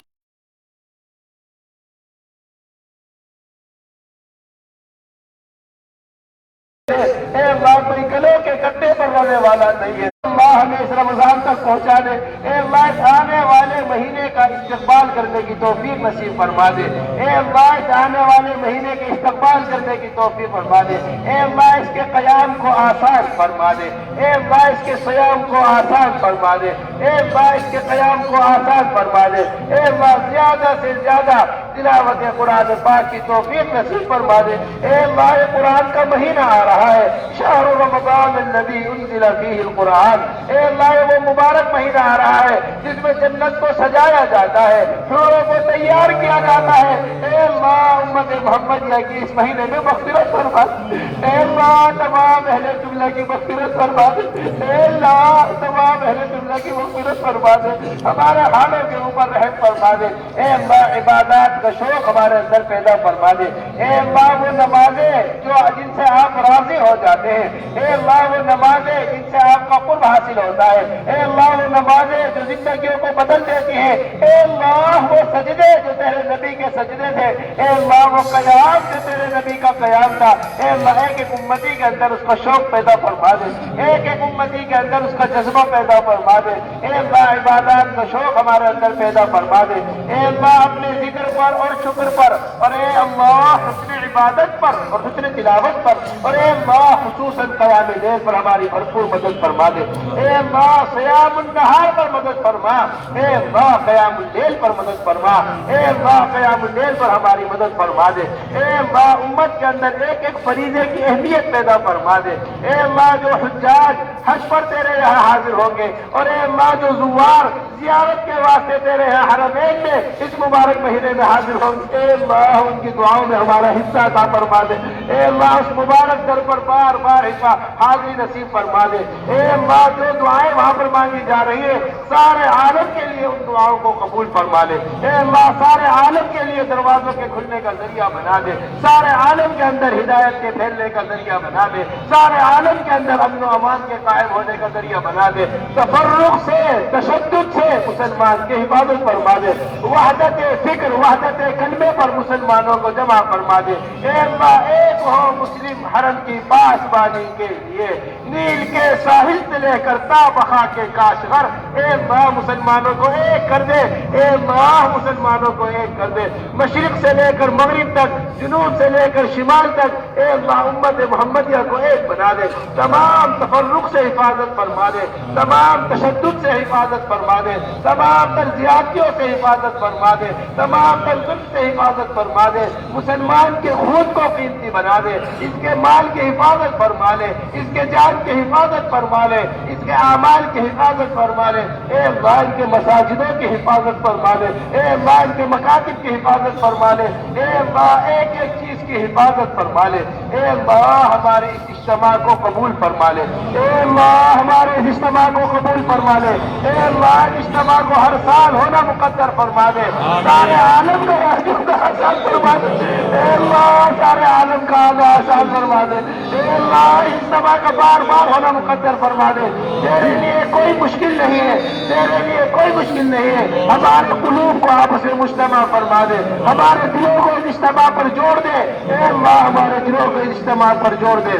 اے اللہ کوئی گلوں کے گڈھے پر رونے والا نہیں ہے، اللہ ہمیں اس رمضان تک پہنچا دے، اے اللہ اس آنے والے مہینے کا استقبال کرنے کی توفیق نصیب فرما دے، اے اللہ اس آنے والے مہینے کے استقبال کرنے کی توفیق فرما دے، اے اللہ اس کے قیام کو آسان فرما دے، اے اللہ اس کے صیام کو آسان فرما دے، اے اللہ اس کے قیام کو آسان فرما دے، اے اللہ زیادہ سے زیادہ تلاوت قرآن پاک کی توفیق نصیب فرما دے، اے اللہ قرآن کا مہینہ آ رہا ہے، شہر رمضان الذی انزل فیہ القرآن، اے اللہ وہ مبارک مہینہ آ رہا ہے جس میں جنت کو سجایا جاتا ہے، حوروں کو تیار کیا جاتا ہے، اے اللہ امت محمدیہ کی اس مہینے میں مغفرت فرما دے، اے اللہ تمام اہل جملہ کی مغفرت فرما دے، اے اللہ تمام اہل جملہ کی مغفرت فرما دے، ہمارے حالوں کے اوپر رحم فرما دے، اے اللہ عبادات کا شوق ہمارے اندر پیدا فرما دے، اے اللہ وہ نمازیں جو جن سے آپ راضی ہو جاتے ہیں، اے اللہ وہ نمازیں جن سے آپ کا قرب حاصل ہوتا ہے، اے اللہ وہ نمازیں جو زندگیوں کو بدل دیتی ہیں، اے اللہ وہ سجدے جو تیرے نبی کے سجدے تھے، اے اللہ وہ قیام جو تیرے نبی کا قیام تھا، اے اللہ ایک ایک امتی کے اندر اس کا شوق پیدا فرما دے، ایک ایک امتی کے اندر اس کا جذبہ پیدا فرما دے، اے اللہ عبادات کا شوق ہمارے اندر پیدا فرما دے، اے اللہ اپنے ذکر پر اور شکر پر، اور اے اللہ حسن عبادت پر اور حسن تلاوت پر، اور اے اللہ خصوصاً قیام لیل پر ہماری بھرپور مدد فرما دے، اے اللہ صیام النہار پر مدد فرما، اے اللہ قیام اللیل پر مدد فرما، اے اللہ قیام اللیل پر ہماری مدد فرما دے، اے اللہ امت کے اندر ایک ایک فریضے کی اہمیت پیدا فرما دے، اے اللہ جو حجاج حج پر تیرے یہاں حاضر ہوں گے، اور اے اللہ جو زوار زیارت کے واسطے تیرے یہاں حرمین میں اس مبارک مہینے میں حاضر ہوں گے، اے اللہ ان کی دعاؤں میں ہمارا حصہ عطا فرما دے، اے اللہ اس مبارک در پر بار بار حاضری نصیب فرما دے، اے اللہ جو دعائیں وہاں پر مانگی جا رہی ہیں سارے عالم کے لیے ان دعاؤں کو قبول فرما لے، اے اللہ سارے عالم کے لیے دروازوں کے کھلنے کا ذریعہ بنا دے، سارے عالم کے اندر ہدایت کے پھیلنے کا ذریعہ بنا دے، سارے عالم کے اندر امن و امان کے قائم ہونے کا ذریعہ بنا دے، تفرق سے تشدد سے مسلمان کی حفاظت فرما دے، وحدت فکر وحدت کلمے پر مسلمانوں کو جمع فرما دے، اے اللہ ایک ہو مسلم حرم کی پاسبانی کے لیے، نیل کے ساحل سے لے کر تا بخا کے کاشغر، اے اللہ مسلمانوں کو ایک کر دے، اے اللہ مسلمانوں کو ایک کر دے، مشرق سے لے کر مغرب تک، جنوب سے لے کر شمال تک، اے اللہ امت محمدیہ کو ایک بنا دے، تمام تفرق سے حفاظت فرما دے، تمام تشدد سے حفاظت فرما دے، تمام تر زیادتیوں سے حفاظت فرما دے، تمام تر ظلم سے حفاظت فرما دے، مسلمان کے خون کو قیمتی بنا دے، اس کے مال کی حفاظت فرما لے، اس کے جان کی حفاظت فرما لے، اس کے اعمال کی حفاظت فرما لے، اے اللہ ان کے مساجدوں کی حفاظت فرما لے، اے اللہ ان کے مکاتب کی حفاظت فرما لے، اے اللہ ایک ایک چیز کی حفاظت فرما لے، اے اللہ ہمارے اس اجتماع کو قبول فرما لے، اے اللہ ہمارے اس اجتماع کو قبول فرما لے، اے اللہ اجتماع کو ہر سال ہونا مقدر فرما دے، سارے عالم کا آسان فرما دے، اے اللہ سارے عالم کا آسان فرما دے، اے اللہ اجتماع کا بار بار ہونا مقدر فرما دے، تیرے لیے کوئی مشکل نہیں ہے، تیرے لیے کوئی مشکل نہیں ہے، ہمارے قلوب کو آپس میں مجتمع فرما دے، ہمارے دلوں کو اجتماع پر جوڑ دے، اے اللہ ہمارے دلوں کو اجتماع پر جوڑ دے،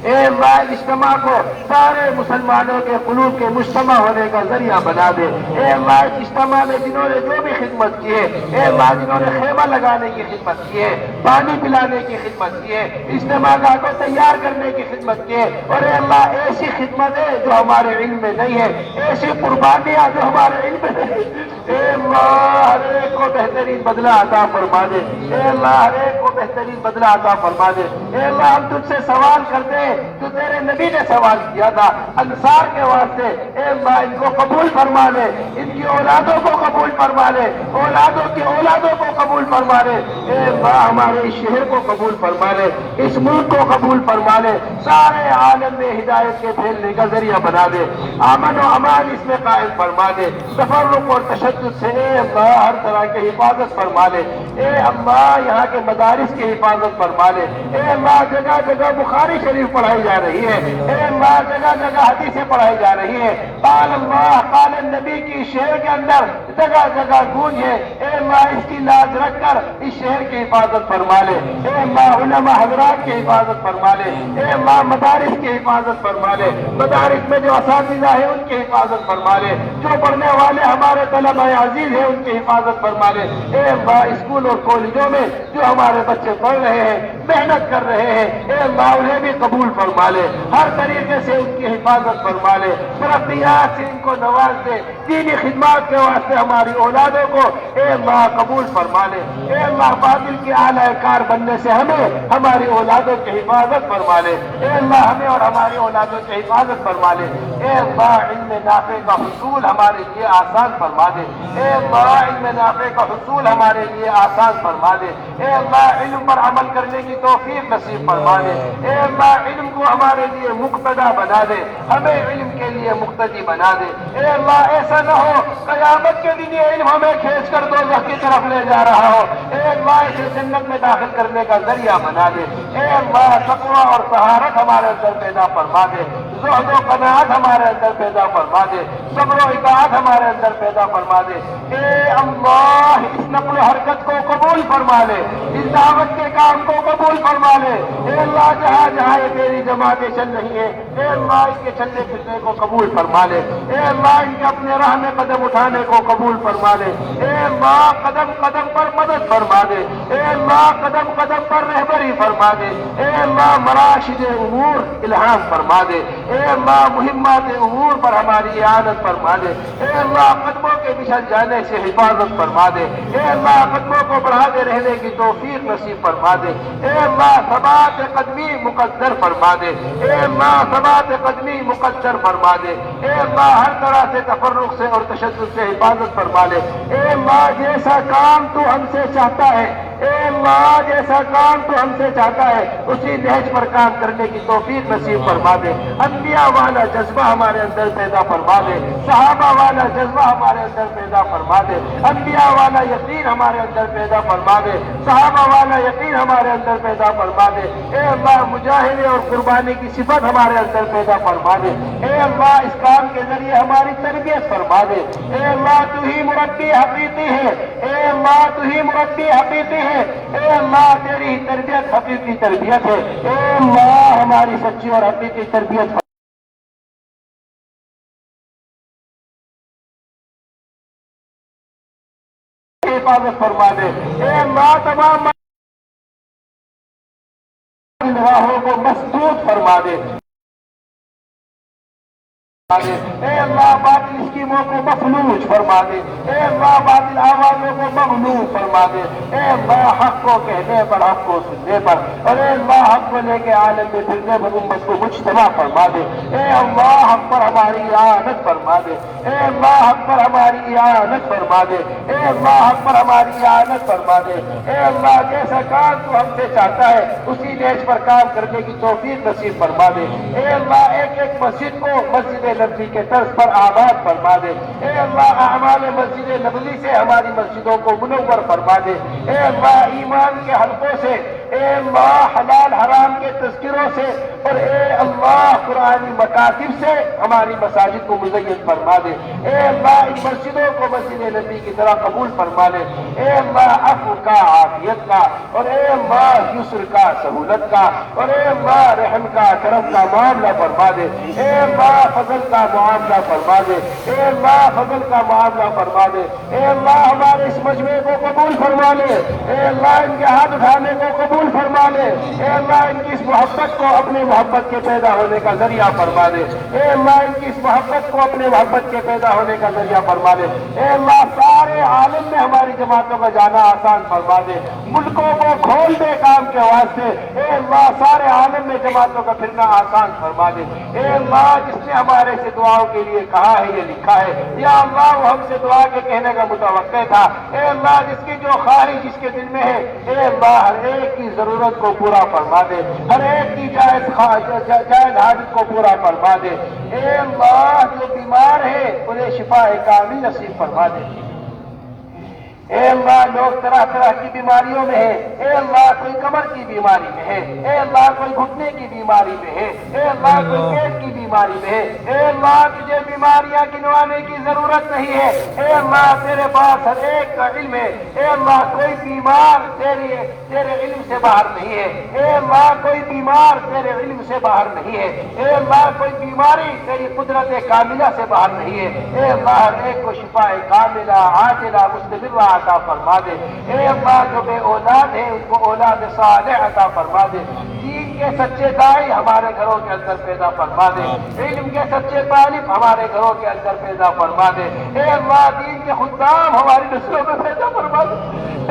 اے اللہ اجتماع کو سارے مسلمانوں کے قلوب کے مجتمع ہونے کا ذریعہ بنا دے۔ اے اللہ اجتماع میں جنہوں نے جو بھی خدمت کی ہے، اے اللہ جنہوں نے خیمہ لگانے کی خدمت کی ہے، پانی پلانے کی خدمت کی ہے، اجتماع گاہ کو تیار کرنے کی خدمت کی ہے، اور اے اللہ ایسی خدمت ہے جو ہمارے علم میں نہیں ہے، ایسی قربانیاں جو ہمارے علم میں نہیں ہے، اے اللہ ہر ایک کو بہترین بدلہ عطا فرما دے۔ اے اللہ ہر ایک کو بہترین بدلہ عطا فرما دے۔ اے اللہ ہم تجھ سے سوال کرتے ہیں جو تیرے نبی نے سوال کیا تھا انصار کے واسطے، اے اللہ ان کو قبول فرما لے، ان کی اولادوں کو قبول فرما لے، اولادوں کی اولادوں کو قبول فرما لے۔ اے اللہ ہمارے اس شہر کو قبول فرما لے، اس ملک کو قبول فرما لے، سارے عالم میں ہدایت کے پھیلنے کا ذریعہ بنا دے، امن و امان اس میں قائم فرما دے، تفرق اور تشدد سے اے اللہ ہر طرح کی حفاظت فرما لے۔ اے اللہ یہاں کے مدارس کی حفاظت فرما لے۔ اے اللہ جگہ جگہ بخاری شریف پڑھائی جا رہی ہے، اے اللہ جگہ جگہ حدیثیں پڑھائی جا رہی ہیں، قال اللہ قال النبی کی شہر کے اندر جگہ جگہ گونج ہے۔ اے اللہ اس کی لاج رکھ کر اس شہر کی حفاظت فرما لے۔ اے اللہ علماء حضرات کی حفاظت فرما لے۔ اے اللہ مدارس کی حفاظت فرما لے، مدارس میں جو اساتذہ ہیں ان کی حفاظت فرما لے، جو پڑھنے والے ہمارے طلبہ عزیز ہیں ان کی حفاظت فرما لے۔ اے اللہ اسکول اور کالجوں میں جو ہمارے بچے پڑھ رہے ہیں، محنت کر رہے ہیں، اے اللہ انہیں بھی قبول فرما لے، ہر طریقے سے ان کی حفاظت فرما لے، ترقیات سے ان کو نواز دے، دینی خدمات کے واسطے ہماری اولادوں کو اے اللہ قبول فرما لے۔ اے اللہ باطل کی اعلی کار بننے سے ہمیں ہماری اولادوں کی حفاظت فرما لے۔ اے اللہ ہمیں اور ہماری اولادوں کی حفاظت فرما لے۔ اے اللہ علم نافع کا حصول ہمارے لیے آسان فرما دے۔ اے اللہ علم نافع کا حصول ہمارے لیے آسان فرما دے۔ اے اللہ علم پر عمل کرنے کی توفیق نصیب فرما دے۔ اے اللہ علم کو ہمارے لیے مقتدا بنا دے، ہمیں علم کے لیے مقتدی بنا دے۔ اے اللہ ایسا نہ ہو قیامت کے دن یہ علم ہمیں کھینچ کر دوزخ کی طرف لے جا رہا ہو، اے اللہ اسے جنت میں داخل کرنے کا ذریعہ بنا دے۔ اے اللہ تقویٰ اور طہارت ہمارے اندر پیدا فرما دے، زہد و قناعت ہمارے اندر پیدا فرما دے، صبر و اطاعت ہمارے اندر پیدا فرما دے۔ اے اللہ اس نقل و حرکت کو قبول فرما لے، اس دعوت کے کام کو قبول فرما لے۔ اے اللہ جہاں جہاں یہ تیری جماعتیں چل رہی ہیں، اے اللہ اس کے چلنے پھرنے کو قبول فرما لے۔ اے اللہ ان کے اپنے راہ میں قدم اٹھانے کو قبول فرما لے۔ اے اللہ قدم قدم پر مدد فرما دے۔ اے اللہ قدم قدم پر رہبری فرما دے۔ اے اللہ مراشد امور الہام فرما دے۔ اے اللہ مہمات امور پر ہماری اعانت فرما دے۔ اے اللہ قدموں کے بچھل جانے سے حفاظت فرما دے۔ اے اللہ قدموں کو بڑھاتے رہنے کی توفیق نصیب فرما دے۔ اے اللہ ثبات قدمی مقدر فرما دے۔ اے اللہ ثبات قدمی مقدر فرما دے۔ اے اللہ ہر طرح سے تفرق سے اور تشدد سے حفاظت فرما لے۔ اے اللہ جیسا کام تو ہم سے چاہتا ہے، اے اللہ جیسا کام تو ہم سے چاہتا ہے اسی نہج پر کام کرنے کی توفیق نصیب فرما دے۔ انبیاء والا جذبہ ہمارے اندر پیدا فرما دے، صحابہ والا جذبہ ہمارے اندر پیدا فرما دے، انبیاء والا یقین ہمارے اندر پیدا فرما دے، صحابہ والا یقین ہمارے اندر پیدا فرما دے۔ اے اللہ مجاہدے اور قربانی کی صفت ہمارے اندر پیدا فرما دے۔ اے اللہ اس کام کے ذریعے ہماری تربیت فرما دے۔ اے اللہ تو ہی مربی حقیقی ہے، اے اللہ تو ہی مربی حقیقی ہے، اے اللہ تیری ہی تربیت حقیقی تربیت ہے۔ اے اللہ ہماری سچی اور حقیقی تربیت حفاظت فرما دے۔ اے اللہ تمام راہوں کو مسدود فرما دے۔ اے اللہ باطل اسکیموں کو مفلوج فرما دے۔ اے اللہ باطل آوازوں کو مغلوب فرما دے۔ اے اللہ حق کو کہنے پر، حق کو سننے پر، اور اے اللہ حق کو لے کے عالم میں پھرنے پر امت کو مجتمع فرما دے۔ اے اللہ حق پر ہماری اعانت فرما دے۔ اے اللہ حق پر ہماری اعانت فرما دے۔ اے اللہ حق پر ہماری اعانت فرما دے۔ اے اللہ جیسا کام تو ہم سے چاہتا ہے اسی نیز پر کام کرنے کی توفیق نصیب فرما دے۔ اے اللہ ایک ایک مسجد کو مسجد نبوی کے طرز پر آباد فرما دے۔ اے اللہ اعمال مسجد نبوی سے ہماری مسجدوں کو منور فرما دے۔ اے اللہ ایمان کے حلقوں سے، اے اللہ حلال حرام کے تذکروں سے، اور اے اللہ قرآنی مکاتب سے ہماری مساجد کو مزین فرما دے۔ اے اللہ ان مسجدوں کو مسجد نبی کی طرح قبول فرما لے۔ اے اللہ عفو کا، عافیت کا، اور اے اللہ یسر کا، سہولت کا، اور اے اللہ رحم کا، کرم کا معاملہ فرما دے۔ اے اللہ فضل کا معاملہ فرما دے۔ اے اللہ فضل کا معاملہ فرما دے۔ اے اللہ ہمارے اس مجمع کو قبول فرما لے۔ اے اللہ ان کے ہاتھ اٹھانے کو قبول فرما لے۔ اے اللہ ان کی اس محبت کو اپنے محبت کے پیدا ہونے کا ذریعہ فرما دے۔ اے اللہ ان کی اس محبت کو اپنے محبت کے پیدا ہونے کا ذریعہ فرما دے۔ اے اللہ سارے عالم میں ہماری جماعتوں کا جانا آسان فرما دے۔ ملکوں کو کھول دے کام کے واسطے۔ اے اللہ سارے عالم میں جماعتوں کا پھرنا آسان فرما دے۔ اے اللہ جس نے ہمارے سے دعاؤں کے لیے کہا ہے، یہ لکھا ہے، یا اللہ وہ ہم سے دعا کے کہنے کا متوقع تھا۔ اے اللہ جس کی جو خواہش جس کے دل میں ہے، اے اللہ ہر ایک کی ضرورت کو پورا فرما دے، ہر ایک کی جائز حاجت کو پورا فرما دے۔ اے اللہ جو بیمار ہے انہیں شفا کامل نصیب فرما دے۔ اے اللہ لوگ طرح طرح کی بیماریوں میں ہے۔ اے اللہ کوئی کمر کی بیماری میں ہے، اے اللہ کوئی گھٹنے کی بیماری میں ہے، اے اللہ کوئی پیٹ کی بیماری میں ہے۔ اے اللہ تجھے بیماریاں گنوانے کی ضرورت نہیں ہے۔ اے اللہ تیرے پاس ہر ایک کا علم ہے۔ اے اللہ کوئی بیمار تیرے علم سے باہر نہیں ہے۔ اے اللہ کوئی بیمار تیرے علم سے باہر نہیں ہے۔ اے اللہ کوئی بیماری تیری قدرت کاملہ سے باہر نہیں ہے۔ اے اللہ ہر ایک کو شفا کاملہ عاجلہ مستمرہ عطا فرما دے۔ اے اللہ جو بے اولاد ہیں ان کو اولاد صالح عطا فرما دے۔ دین کے سچے داعی ہمارے گھروں کے اندر پیدا فرما دے۔ علم کے سچے طالب ہمارے گھروں کے اندر پیدا فرما دے۔ اے اللہ دین کے خدام ہماری نسلوں میں پیدا فرما دے۔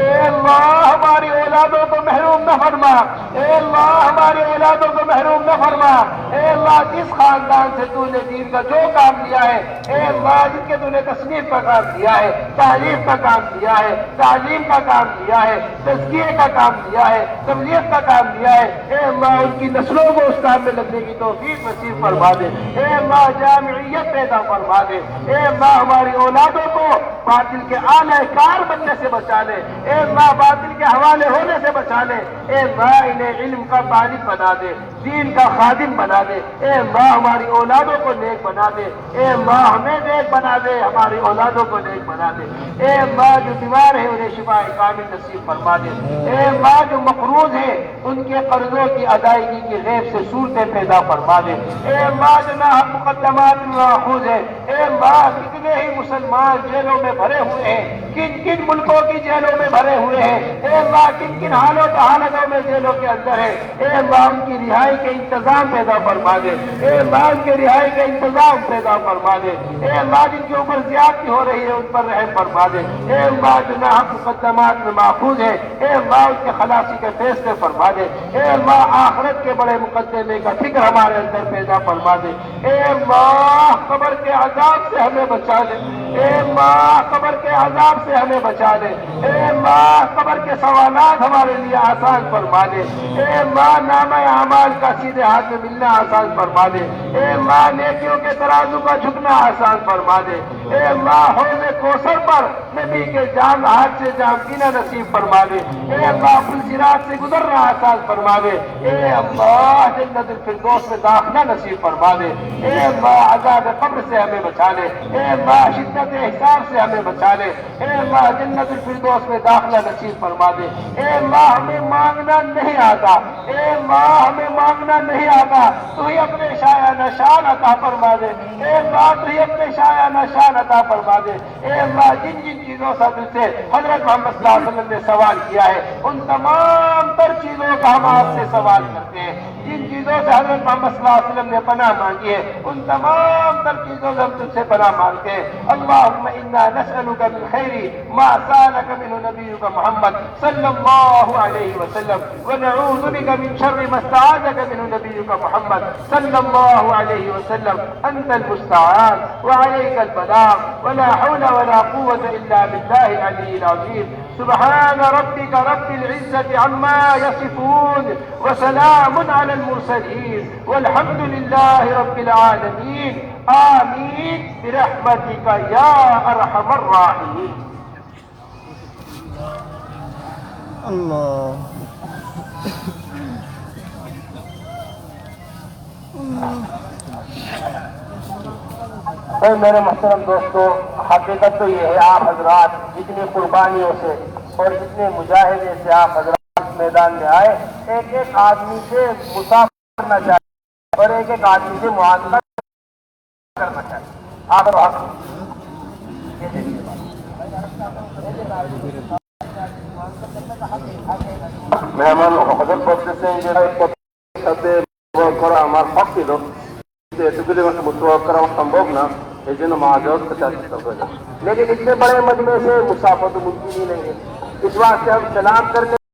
اے اللہ ہماری اولادوں کو محروم نہ فرما۔ اے اللہ ہماری اولادوں کو محروم نہ فرما۔ اے اللہ جس خاندان سے تو نے دین کا جو کام لیا ہے، اے اللہ جن کے تو نے تصنیف کا کام لیا ہے، تعلیم کا کام لیا ہے، تعلیم کا کام لیا ہے، تزکیے کا کام لیا ہے، تبلیغ کا کام لیا ہے، اے اللہ ان کی نسلوں کو اس کام میں لگنے کی توفیق نصیب فرما دے۔ اے اللہ جامعیت پیدا فرما دے۔ اے اللہ ہماری اولادوں کو باطل کے آلہ کار بننے سے بچا لے۔ اے اللہ باطل کے حوالے ہونے سے بچا لے۔ اے اللہ انہیں علم کا طالب بنا دے، دین کا خادم بنا دے۔ اے اللہ ہماری اولادوں کو نیک بنا دے۔ اے اللہ ہمیں نیک بنا دے، ہماری اولادوں کو نیک بنا دے۔ اے اللہ جو بیمار ہے انہیں شفا کامل نصیب فرما دے۔ اے اللہ جو مقروض ہے ان کے قرضوں کی ادائیگی کی غیب سے صورتیں پیدا فرما دے۔ اے اللہ جو ناحق مقدمات میں ماخوذ ہے، اے اللہ کتنے ہی مسلمان جیلوں میں بھرے ہوئے ہیں، کن کن ملکوں کی جیلوں میں بھرے ہوئے ہیں، اے اللہ کن کن حالتوں میں جیلوں کے اندر ہے، اے اللہ ان کی رہائی کے انتظام پیدا فرما دے۔ اے اللہ ان کے رہائی کے انتظام پیدا فرما دے۔ اے اللہ جن کے اوپر زیادتی ہو رہی ہے ان پر رحم فرما دے۔ اے اللہ جو ناحق مقدمات میں ماخوذ ہے، اے اللہ ان کے خلاصی کے فیصلے فرما دے۔ اے اللہ آخرت کے بڑے مقدمے کا فکر ہمارے اندر پیدا فرما دے۔ اے اللہ قبر کے عذاب سے ہمیں بچا لے۔ اے اللہ قبر کے عذاب سے ہمیں بچا لے۔ اے اللہ قبر کے سوالات ہمارے لیے آسان فرما دے۔ اے اللہ نامہ اعمال کا سیدھے ہاتھ میں ملنا آسان فرما دے۔ اے اللہ نیکیوں کے ترازو کا جھکنا آسان فرما دے۔ اے اللہ حوض کوثر پر نبی کے جام ہاتھ سے جام پینا نصیب فرما دے۔ اے اللہ پل صراط سے گزرنا آسان فرما دے۔ اے اللہ جنت الفردوس میں داخلہ نصیب فرما دے۔ اے اللہ عذاب قبر سے ہمیں بچا لے۔ اے اللہ شدت حساب سے ہمیں بچا لے۔ اے اللہ جنت الفردوس میں داخلہ نصیب فرما دے۔ اے اللہ ہمیں مانگنا نہیں آتا، اے اللہ ہمیں مانگنا نہیں آتا، تو ہی اپنے شایع نشان عطا فرما دے۔ اے اللہ تو ہی اپنے شایع نشان عطا فرما دے۔ اے اللہ جن جن چیزوں سے حضرت محمد صلی اللہ علیہ وسلم نے سوال کیا ہے ان تمام تر چیزوں کا ہم آپ سے سوال کرتے ہیں۔ جن چیزوں سے حضرت محمد صلی اللہ علیہ وسلم نے پناہ مانگی ہے ان تمام تر چیزوں سے ہم تجھ سے پناہ مانگتے ہیں۔ اللہم انا نسألک من خیر ما سألک منہ نبیک محمد صلی اللہ علیہ وسلم ونعوذ بک من شر ما استعاذک منہ نبیک محمد صلی اللہ علیہ وسلم۔ انت المستعان وعلیک البلاغ ولا حول ولا قوة الا باللہ العلی العظیم۔ سبحان ربك رب العزة عما يصفون وسلام على المرسلين والحمد لله رب العالمين آمين برحمتك يا أرحم الراحمين. اللہ میرے محترم دوستو، حقیقت تو یہ ہے، آپ حضرات جتنی قربانیوں سے اور جتنے مجاہدے سے آپ حضرات میدان میں آئے، ایک ایک آدمی سے مسافر کرنا چاہیے اور ایک ایک آدمی سے معاملہ کرنا چاہیے. آپ মেহমান হজর করতেছেন যে সাথে করা আমার পক্ষে এতগুলি মুতওয়াক করা সম্ভব না, এই জন্য মাহাজত لیکن اتنے بڑے مجمع سے مسافت ممکن ہی نہیں ہے. اس واسطے ہم سلام کرنے